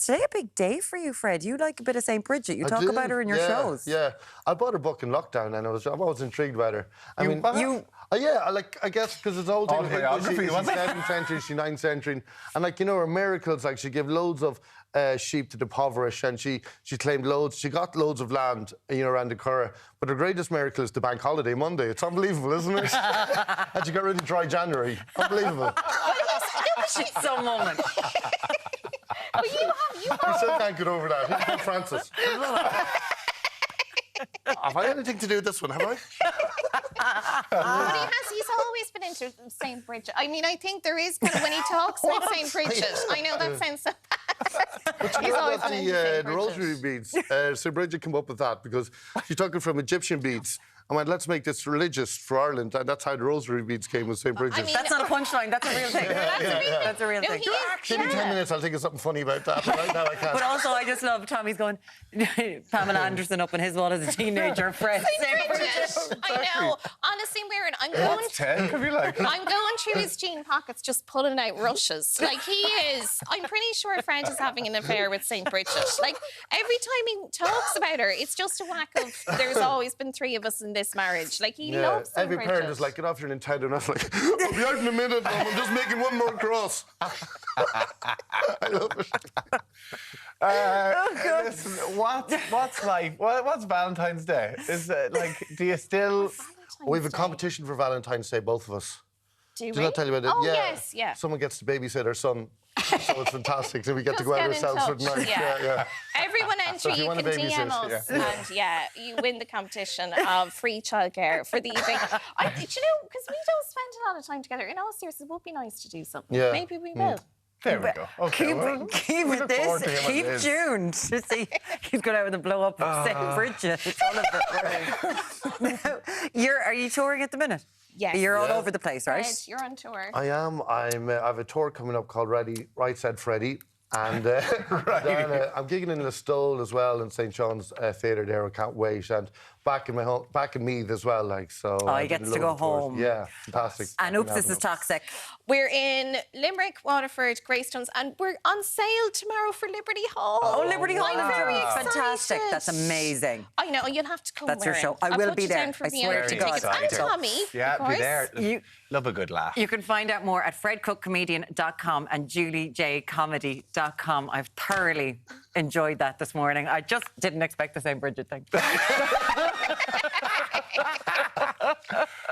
today a big day for you, Fred. You like a bit of St. Bridget. You talk about her in your shows. Yeah, I bought her book in lockdown, and I was intrigued by her. I guess because it's old. Autobiography, she's 7th century, she's 9th century, and like her miracles, like she gave loads of sheep to the impoverished, and she claimed loads. She got loads of land, around the Curragh. But her greatest miracle is the bank holiday Monday. It's unbelievable, isn't it? And she got rid of dry January. Unbelievable. She's so moment. You still can't get over that. Who's Pope Francis? Have I anything to do with this one, have I? But he's always been into St. Bridget. I mean, I think there is kind of, when he talks about St. Bridget, I know that sounds so bad. But you know about the rosary beads? St. Bridget came up with that because she took it from Egyptian beads. I went, let's make this religious for Ireland, and that's how the rosary beads came with St. Bridget. That's not a punchline, that's a real thing. That's a real thing. Give me 10 minutes, I'll think of something funny about that, but right now I can't. But also, I just love Tommy's going, Pamela Anderson up in his wall as a teenager, Fred. St. Bridget. I know. Honestly, Marian, I'm going through his jean pockets just pulling out rushes. Like, he is... I'm pretty sure Fred is having an affair with St. Bridget. Like, every time he talks about her, it's just a whack of, there's always been 3 of us in this marriage. Like, he loves St. Every parent is like, get off your Nintendo, and I was like, I'll be out in a minute, Mum. I'm just making one more cross. I love it. Listen, what's life? What's Valentine's Day? Is do you still... We have a competition for Valentine's Day, both of us. Did I tell you about it? Oh, yeah. yes, yeah. Someone gets to babysit our son, so it's fantastic. So we get to go out ourselves for the night. Yeah. Everyone enter, you can DM us, and you win the competition of free childcare for the evening. Because we don't spend a lot of time together. In all seriousness, it would be nice to do something. Yeah. Maybe we will. There we go. Okay, keep tuned to see. He's going out with a blow up of St. Bridget. It's all of it. Are you touring at the minute? Yes. You're all over the place, right? Fred, you're on tour. I am. I have a tour coming up called Right Said Freddie. And I'm gigging in Listowel as well in St. John's Theatre there. I can't wait. And back in Meath as well, like so. Oh, he gets to go home. Yeah, fantastic. And oops, this is toxic. We're in Limerick, Waterford, Greystones, and we're on sale tomorrow for Liberty Hall. Oh, Liberty Hall! I'm very excited. Fantastic. That's amazing. I know. You'll have to come. That's your show. I will be there. I swear to God. And Tommy. Yeah, be there. Love a good laugh. You can find out more at fredcookcomedian.com and juliejcomedy.com. I've thoroughly enjoyed that this morning. I just didn't expect the same Bridget thing.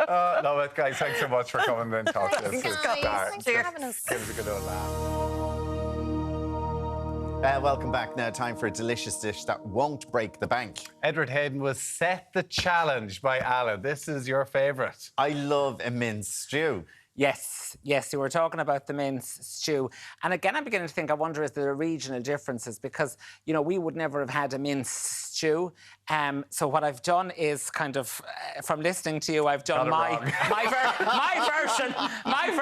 Love it, guys. Thanks so much for coming and talking to us. Thanks for having us. Give us a good old laugh. Welcome back now. Time for a delicious dish that won't break the bank. Edward Hayden was set the challenge by Alan. This is your favourite. I love a mince stew. Yes, you were talking about the mince stew. And again, I'm beginning to think, I wonder, is there regional differences? Because, you know, we would never have had a mince stew. So what I've done is kind of, from listening to you, I've done my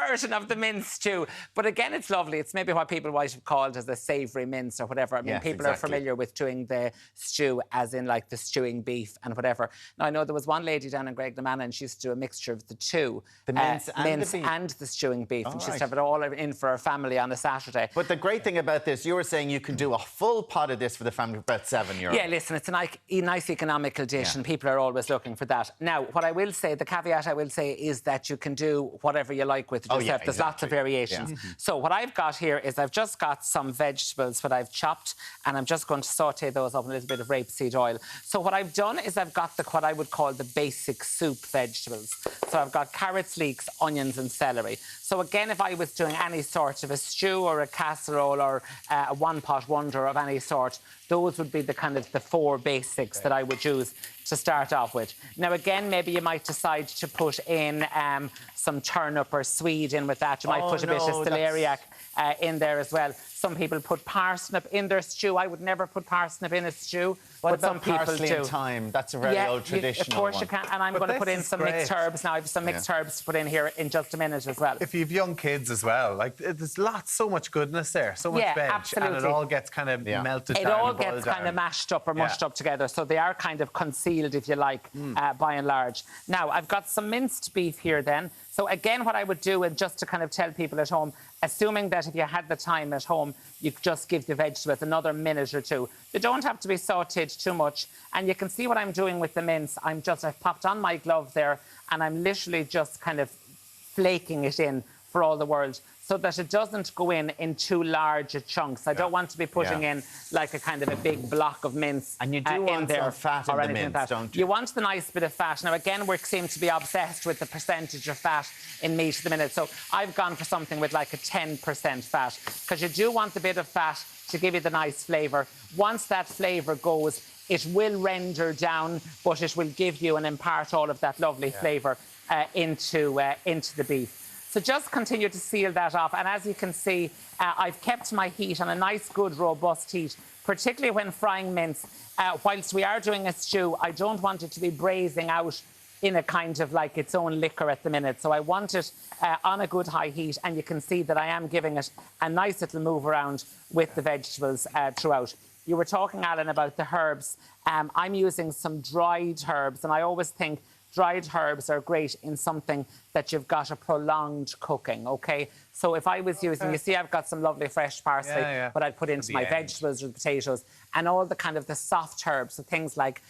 version of the mince stew. But again, it's lovely. It's maybe what people might have called as a savoury mince or whatever. I mean, yes, people exactly. are familiar with doing the stew as in like the stewing beef and whatever. Now, I know there was one lady down in Graignamanagh and she used to do a mixture of the two. The mince and the beef. And the stewing beef, All and she used right. to have it all in for her family on a Saturday. But the great thing about this, you were saying you can do a full pot of this for the family for about €7. Yeah, listen, it's a nice economical dish, and people are always looking for that. Now, what I will say, the caveat I will say, is that you can do whatever you like with it yourself. There's lots of variations. Yeah. So what I've got here is I've just got some vegetables that I've chopped, and I'm just going to sauté those up in a little bit of rapeseed oil. So what I've done is I've got what I would call the basic soup vegetables. So I've got carrots, leeks, onions and celery. So again, if I was doing any sort of a stew or a casserole or a one-pot wonder of any sort, those would be the kind of the four basics that I would use to start off with. Now, again, maybe you might decide to put in some turnip or swede in with that. You might put a bit of celeriac in there as well. Some people put parsnip in their stew. I would never put parsnip in a stew. What but about some people parsley do. and thyme? That's a very old traditional of course one. you can. And I'm going to put in some mixed herbs. Now, I have some mixed herbs to put in here in just a minute as well. If you've young kids as well, like there's so much goodness there, so much veg, absolutely. and it all gets kind of melted down. It all and boiled gets kind down. of mashed up or mushed up together, so they are kind of concealed, if you like, by and large. Now, I've got some minced beef here then. So again, what I would do, and just to kind of tell people at home, assuming that if you had the time at home, you could just give the vegetables another minute or two. They don't have to be sautéed too much. And you can see what I'm doing with the mince. I've popped on my glove there, and I'm literally just kind of flaking it in for all the world, so that it doesn't go in too large chunks. I don't want to be putting in like a kind of a big block of mince. And you do want some fat in the mince, don't you? You want the nice bit of fat. Now, again, we seem to be obsessed with the percentage of fat in meat at the minute. So I've gone for something with like a 10% fat, because you do want the bit of fat to give you the nice flavour. Once that flavour goes, it will render down, but it will give you and impart all of that lovely flavour into the beef. So just continue to seal that off. And as you can see, I've kept my heat on a nice, good, robust heat, particularly when frying mince. Whilst we are doing a stew, I don't want it to be braising out in a kind of like its own liquor at the minute. So I want it on a good high heat, and you can see that I am giving it a nice little move around with the vegetables throughout. You were talking, Alan, about the herbs. I'm using some dried herbs, and I always think dried herbs are great in something that you've got a prolonged cooking, OK? So if I was using, you see I've got some lovely fresh parsley, but I'd put into my vegetables or the potatoes, and all the kind of the soft herbs, so things like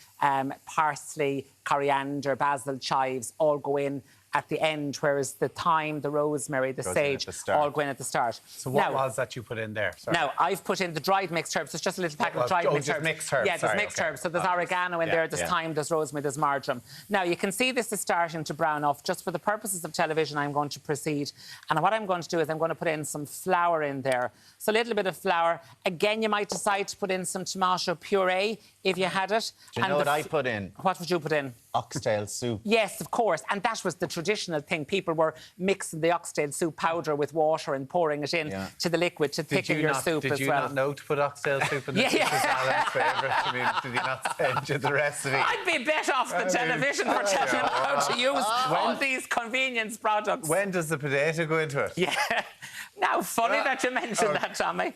parsley, coriander, basil, chives, all go in at the end, whereas the thyme, the rosemary, the sage all go in at the start. So what was that you put in there? Sorry. Now, I've put in the dried mixed herbs. It's just a little packet of dried mixed herbs. Mixed herbs. Yeah, there's mixed herbs. So there's oregano in there, there's thyme, there's rosemary, there's marjoram. Now, you can see this is starting to brown off. Just for the purposes of television, I'm going to proceed. And what I'm going to do is I'm going to put in some flour in there. So a little bit of flour. Again, you might decide to put in some tomato puree if you had it. Do you know what I put in? What would you put in? Oxtail soup. Yes, of course. And that was the traditional thing. People were mixing the oxtail soup powder with water and pouring it in to the liquid to thicken your soup as well. Did you not know to put oxtail soup in this? This is Alan's favourite. I mean, did he not send you the recipe? I'd be bet off the television for telling them how to use all these convenience products. When does the potato go into it? Yeah. Now, funny that you mentioned that, Tommy.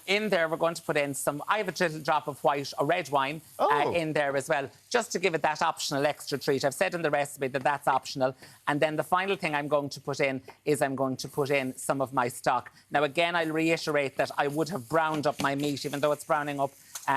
In there, we're going to put in some... I have a little drop of white or red wine in there as well, just to give it that optional extra treat. I've said in the recipe that that's optional. And then the final thing I'm going to put in is I'm going to put in some of my stock. Now, again, I'll reiterate that I would have browned up my meat, even though it's browning up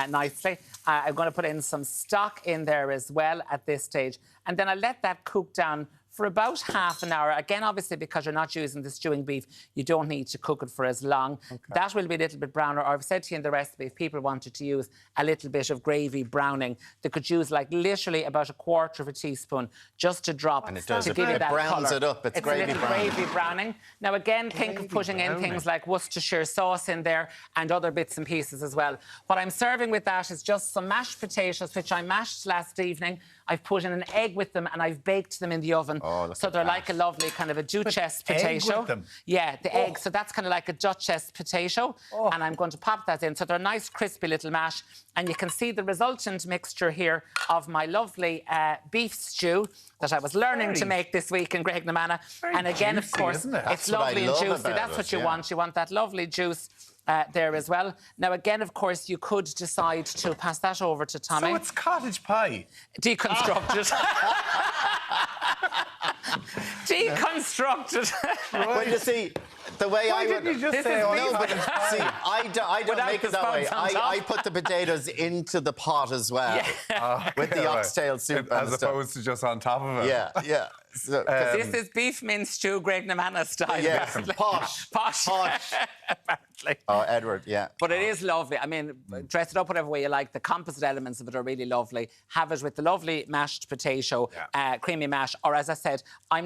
nicely. I'm going to put in some stock in there as well at this stage. And then I'll let that cook down for about half an hour. Again, obviously, because you're not using the stewing beef, you don't need to cook it for as long. That will be a little bit browner. Or I've said to you in the recipe, if people wanted to use a little bit of gravy browning, they could use like literally about a quarter of a teaspoon just to drop and it does to it, give you that browns colour. it up. It's a little browning. gravy browning. Now, again, think of putting in things like Worcestershire sauce in there and other bits and pieces as well. What I'm serving with that is just some mashed potatoes, which I mashed last evening. I've put in an egg with them and I've baked them in the oven. So they're like a lovely kind of a Duchess potato. Egg with them? Yeah, the egg. So that's kind of like a Duchess potato. And I'm going to pop that in. So they're a nice, crispy little mash. And you can see the resultant mixture here of my lovely beef stew that I was learning to make this week in Graiguenamanagh. And again, juicy, of course, isn't it? it's lovely and juicy. That's what you want. You want that lovely juice there as well. Now, again, of course, you could decide to pass that over to Tommy. So it's cottage pie. Deconstructed. Deconstructed. Well, you see, the way Why I didn't would... you just This say is all beef. that? See, I don't Without make it the that way. spuds on top. I put the potatoes into the pot as well, with the oxtail soup and as stuff. opposed to just on top of it. Yeah, yeah. So, This is beef mince stew, Graiguenamanagh style. yeah, basically. posh. Posh. Apparently. Oh, Edward, yeah. But it is lovely. I mean, dress it up whatever way you like. The composite elements of it are really lovely. Have it with the lovely mashed potato, creamy mash. Or as I said, I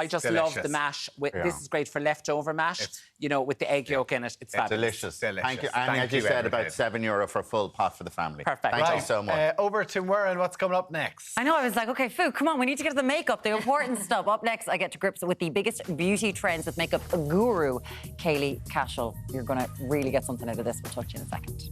just love the mash. This is great for leftover mash, you know, with the egg yolk in it. It's fabulous. Delicious. Thank you. And as you said, about €7 for a full pot for the family. Perfect. Thank you so much. Over to Muireann, what's coming up next? I know, I was like, OK, Fu, come on, we need to get to the makeup, the important stuff. Up next, I get to grips with the biggest beauty trends with makeup guru, Kaylee Cashel. You're going to really get something out of this. We'll talk to you in a second.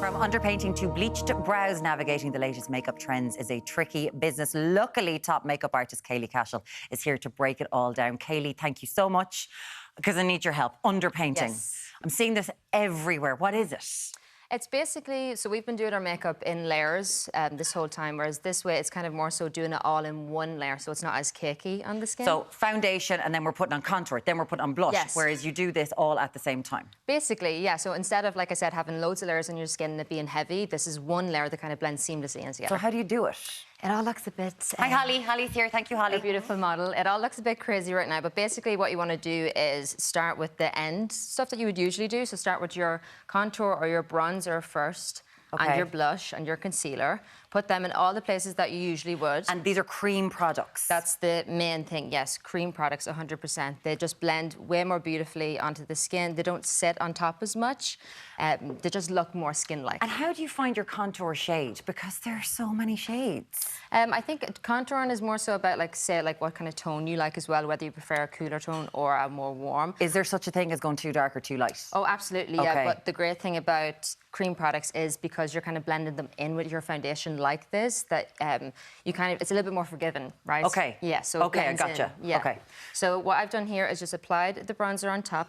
From underpainting to bleached brows, navigating the latest makeup trends is a tricky business. Luckily, top makeup artist Kaylee Cashel is here to break it all down. Kaylee, thank you so much, because I need your help. Underpainting. Yes. I'm seeing this everywhere. What is it? It's basically, so we've been doing our makeup in layers this whole time, whereas this way it's kind of more so doing it all in one layer, so it's not as cakey on the skin. So foundation, and then we're putting on contour, then we're putting on blush, Yes. whereas you do this all at the same time. Basically, yeah, so instead of, like I said, having loads of layers on your skin and it being heavy, this is one layer that kind of blends seamlessly in together. So how do you do it? It all looks a bit... Hi, Holly. Holly's here. Thank you, Holly. A beautiful model. It all looks a bit crazy right now, but basically what you want to do is start with the end stuff that you would usually do. So start with your contour or your bronzer first, and your blush and your concealer. Put them in all the places that you usually would. And these are cream products. That's the main thing, yes. Cream products, 100%. They just blend way more beautifully onto the skin. They don't sit on top as much. They just look more skin-like. And how do you find your contour shade? Because there are so many shades. I think contouring is more so about, like, say, like what kind of tone you like as well, whether you prefer a cooler tone or a more warm. Is there such a thing as going too dark or too light? Oh, absolutely, yeah. But the great thing about cream products is because you're kind of blending them in with your foundation like this, that you kind of, it's a little bit more forgiving, right? Okay. Yeah, so okay, I gotcha. Yeah. Okay. So what I've done here is just applied the bronzer on top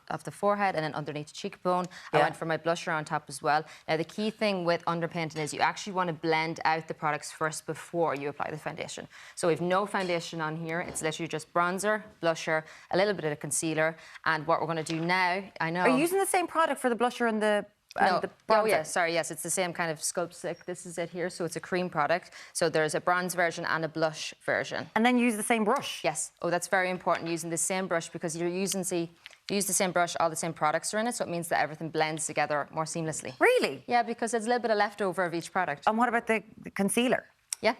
of the forehead and then underneath the cheekbone. I went for my blusher on top as well. Now, the key thing with underpainting is you actually want to blend out the products first before you apply the foundation. So we've no foundation on here. It's literally just bronzer, blusher, a little bit of concealer. And what we're going to do now, I know... Are you using the same product for the blusher and the... No. Oh, yeah, sorry, yes, it's the same kind of Sculpt Stick. This is it here, so it's a cream product. So there's a bronze version and a blush version. And then use the same brush? Yes. Oh, that's very important, using the same brush, because you're using, see, you use the same brush, all the same products are in it, so it means that everything blends together more seamlessly. Really? Yeah, because there's a little bit of leftover of each product. And what about the concealer? Yeah.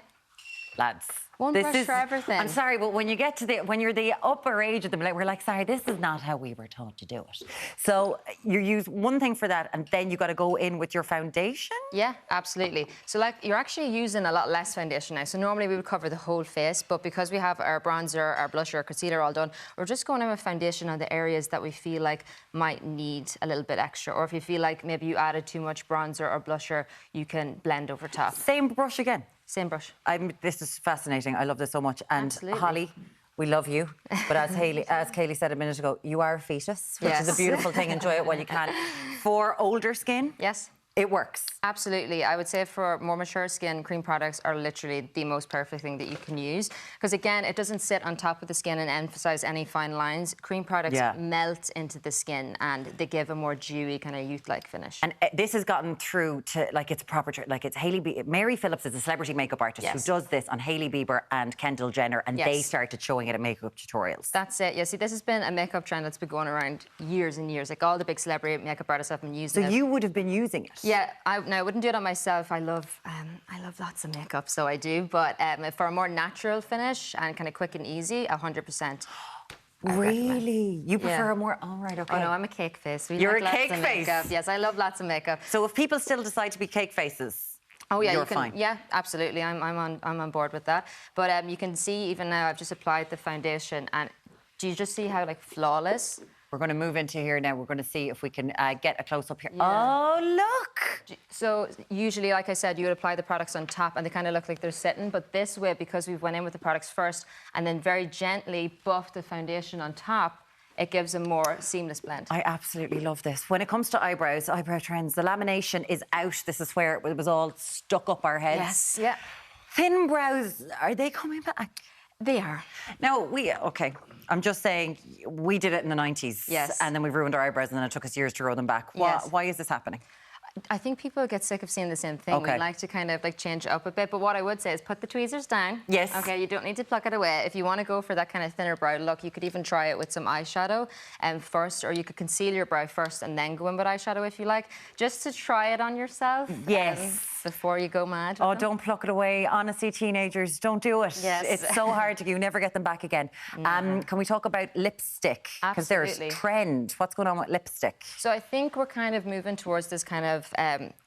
Lads. One brush for everything. I'm sorry, but when you get to when you're the upper age of the millennial, we're like, sorry, this is not how we were taught to do it. So you use one thing for that, and then you got to go in with your foundation? Yeah, absolutely. So, like, you're actually using a lot less foundation now. So normally we would cover the whole face, but because we have our bronzer, our blusher, our concealer all done, we're just going in with foundation on the areas that we feel like might need a little bit extra. Or if you feel like maybe you added too much bronzer or blusher, you can blend over top. Same brush again? Same brush. This is fascinating. I love this so much. And Absolutely. Holly, we love you. But as Kaylee said a minute ago, you are a fetus, which is a beautiful thing. Enjoy it while you can. For older skin, yes, It works. Absolutely. I would say for more mature skin, cream products are literally the most perfect thing that you can use. Because again, it doesn't sit on top of the skin and emphasize any fine lines. Cream products melt into the skin and they give a more dewy, kind of youth-like finish. And this has gotten through to, like, it's proper, like, it's Hailey Bieber. Mary Phillips is a celebrity makeup artist who does this on Hailey Bieber and Kendall Jenner, and they started showing it at makeup tutorials. That's it. Yeah, see, this has been a makeup trend that's been going around years and years. Like, all the big celebrity makeup artists have been using it. So you would have been using it? Yeah, I wouldn't do it on myself. I love lots of makeup, so I do. But for a more natural finish and kind of quick and easy, 100%. Really? You prefer a more... All right, okay. Oh, no, I'm a cake face. You're a cake face? Makeup. Yes, I love lots of makeup. So if people still decide to be cake faces... Oh yeah, you're fine. Yeah, absolutely. I'm on board with that. But you can see even now I've just applied the foundation, and do you just see how like flawless? We're going to move into here now. We're going to see if we can get a close up here. Yeah. Oh, look! So usually, like I said, you would apply the products on top and they kind of look like they're sitting. But this way, because we've went in with the products first and then very gently buffed the foundation on top, it gives a more seamless blend. I absolutely love this. When it comes to eyebrows, eyebrow trends, the lamination is out. This is where it was all stuck up our heads. Yes, yeah. Thin brows, are they coming back? They are. Now, okay, I'm just saying, we did it in the 90s. Yes. And then we ruined our eyebrows and then it took us years to grow them back. Why is this happening? I think people get sick of seeing the same thing. Okay. We like to kind of like change it up a bit. But what I would say is put the tweezers down. Yes. Okay, you don't need to pluck it away. If you want to go for that kind of thinner brow look, you could even try it with some eyeshadow first, or you could conceal your brow first and then go in with eyeshadow if you like, just to try it on yourself. Yes. Before you go mad. Oh, don't pluck it away. Honestly, teenagers, don't do it. Yes. It's so hard to... You never get them back again. Can we talk about lipstick? Because there's trend. What's going on with lipstick? So I think we're kind of moving towards this kind of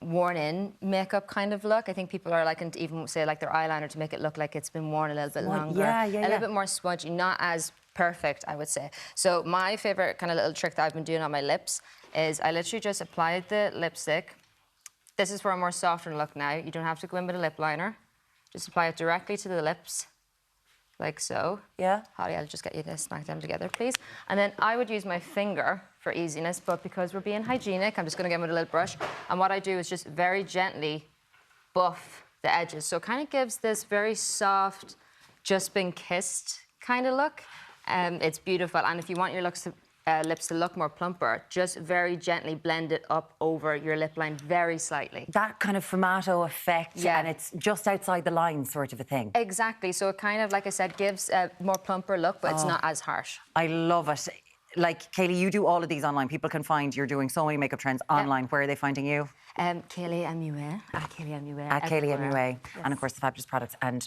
worn-in makeup kind of look. I think people are liking to even say like their eyeliner to make it look like it's been worn a little bit longer. A little bit more smudgy, not as perfect, I would say. So my favourite kind of little trick that I've been doing on my lips is I literally just applied the lipstick. This is for a more softer look now. You don't have to go in with a lip liner. Just apply it directly to the lips, like so. Yeah. Holly, I'll just get you to smack them together, please. And then I would use my finger for easiness, but because we're being hygienic, I'm just going to get in with a little brush. And what I do is just very gently buff the edges. So it kind of gives this very soft, just been kissed kind of look. It's beautiful. And if you want your lips to look more plumper, just very gently blend it up over your lip line very slightly. That kind of fumato effect, and it's just outside the line sort of a thing. Exactly. So it kind of, like I said, gives a more plumper look, but it's not as harsh. I love it. Like, Kaylee, you do all of these online. People can find you're doing so many makeup trends online. Where are they finding you? Kaylee MUA. At Kaylee MUA. At Kaylee MUA. Yes. And, of course, the fabulous products. And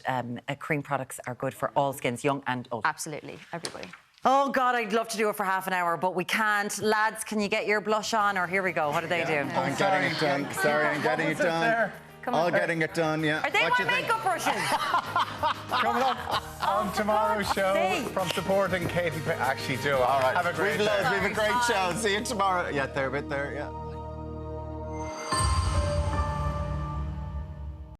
cream products are good for all skins, young and old. Absolutely. Everybody. Oh, God, I'd love to do it for half an hour, but we can't. Lads, can you get your blush on? Or here we go. What do they do? I'm getting it done. Sorry, I'm getting it done. All getting it done, yeah. Are they my makeup brushes? Coming up on tomorrow's show from supporting Katie... Actually, do. All right. Have a great day. We have a great show. See you tomorrow. Yeah, they're a bit there, yeah.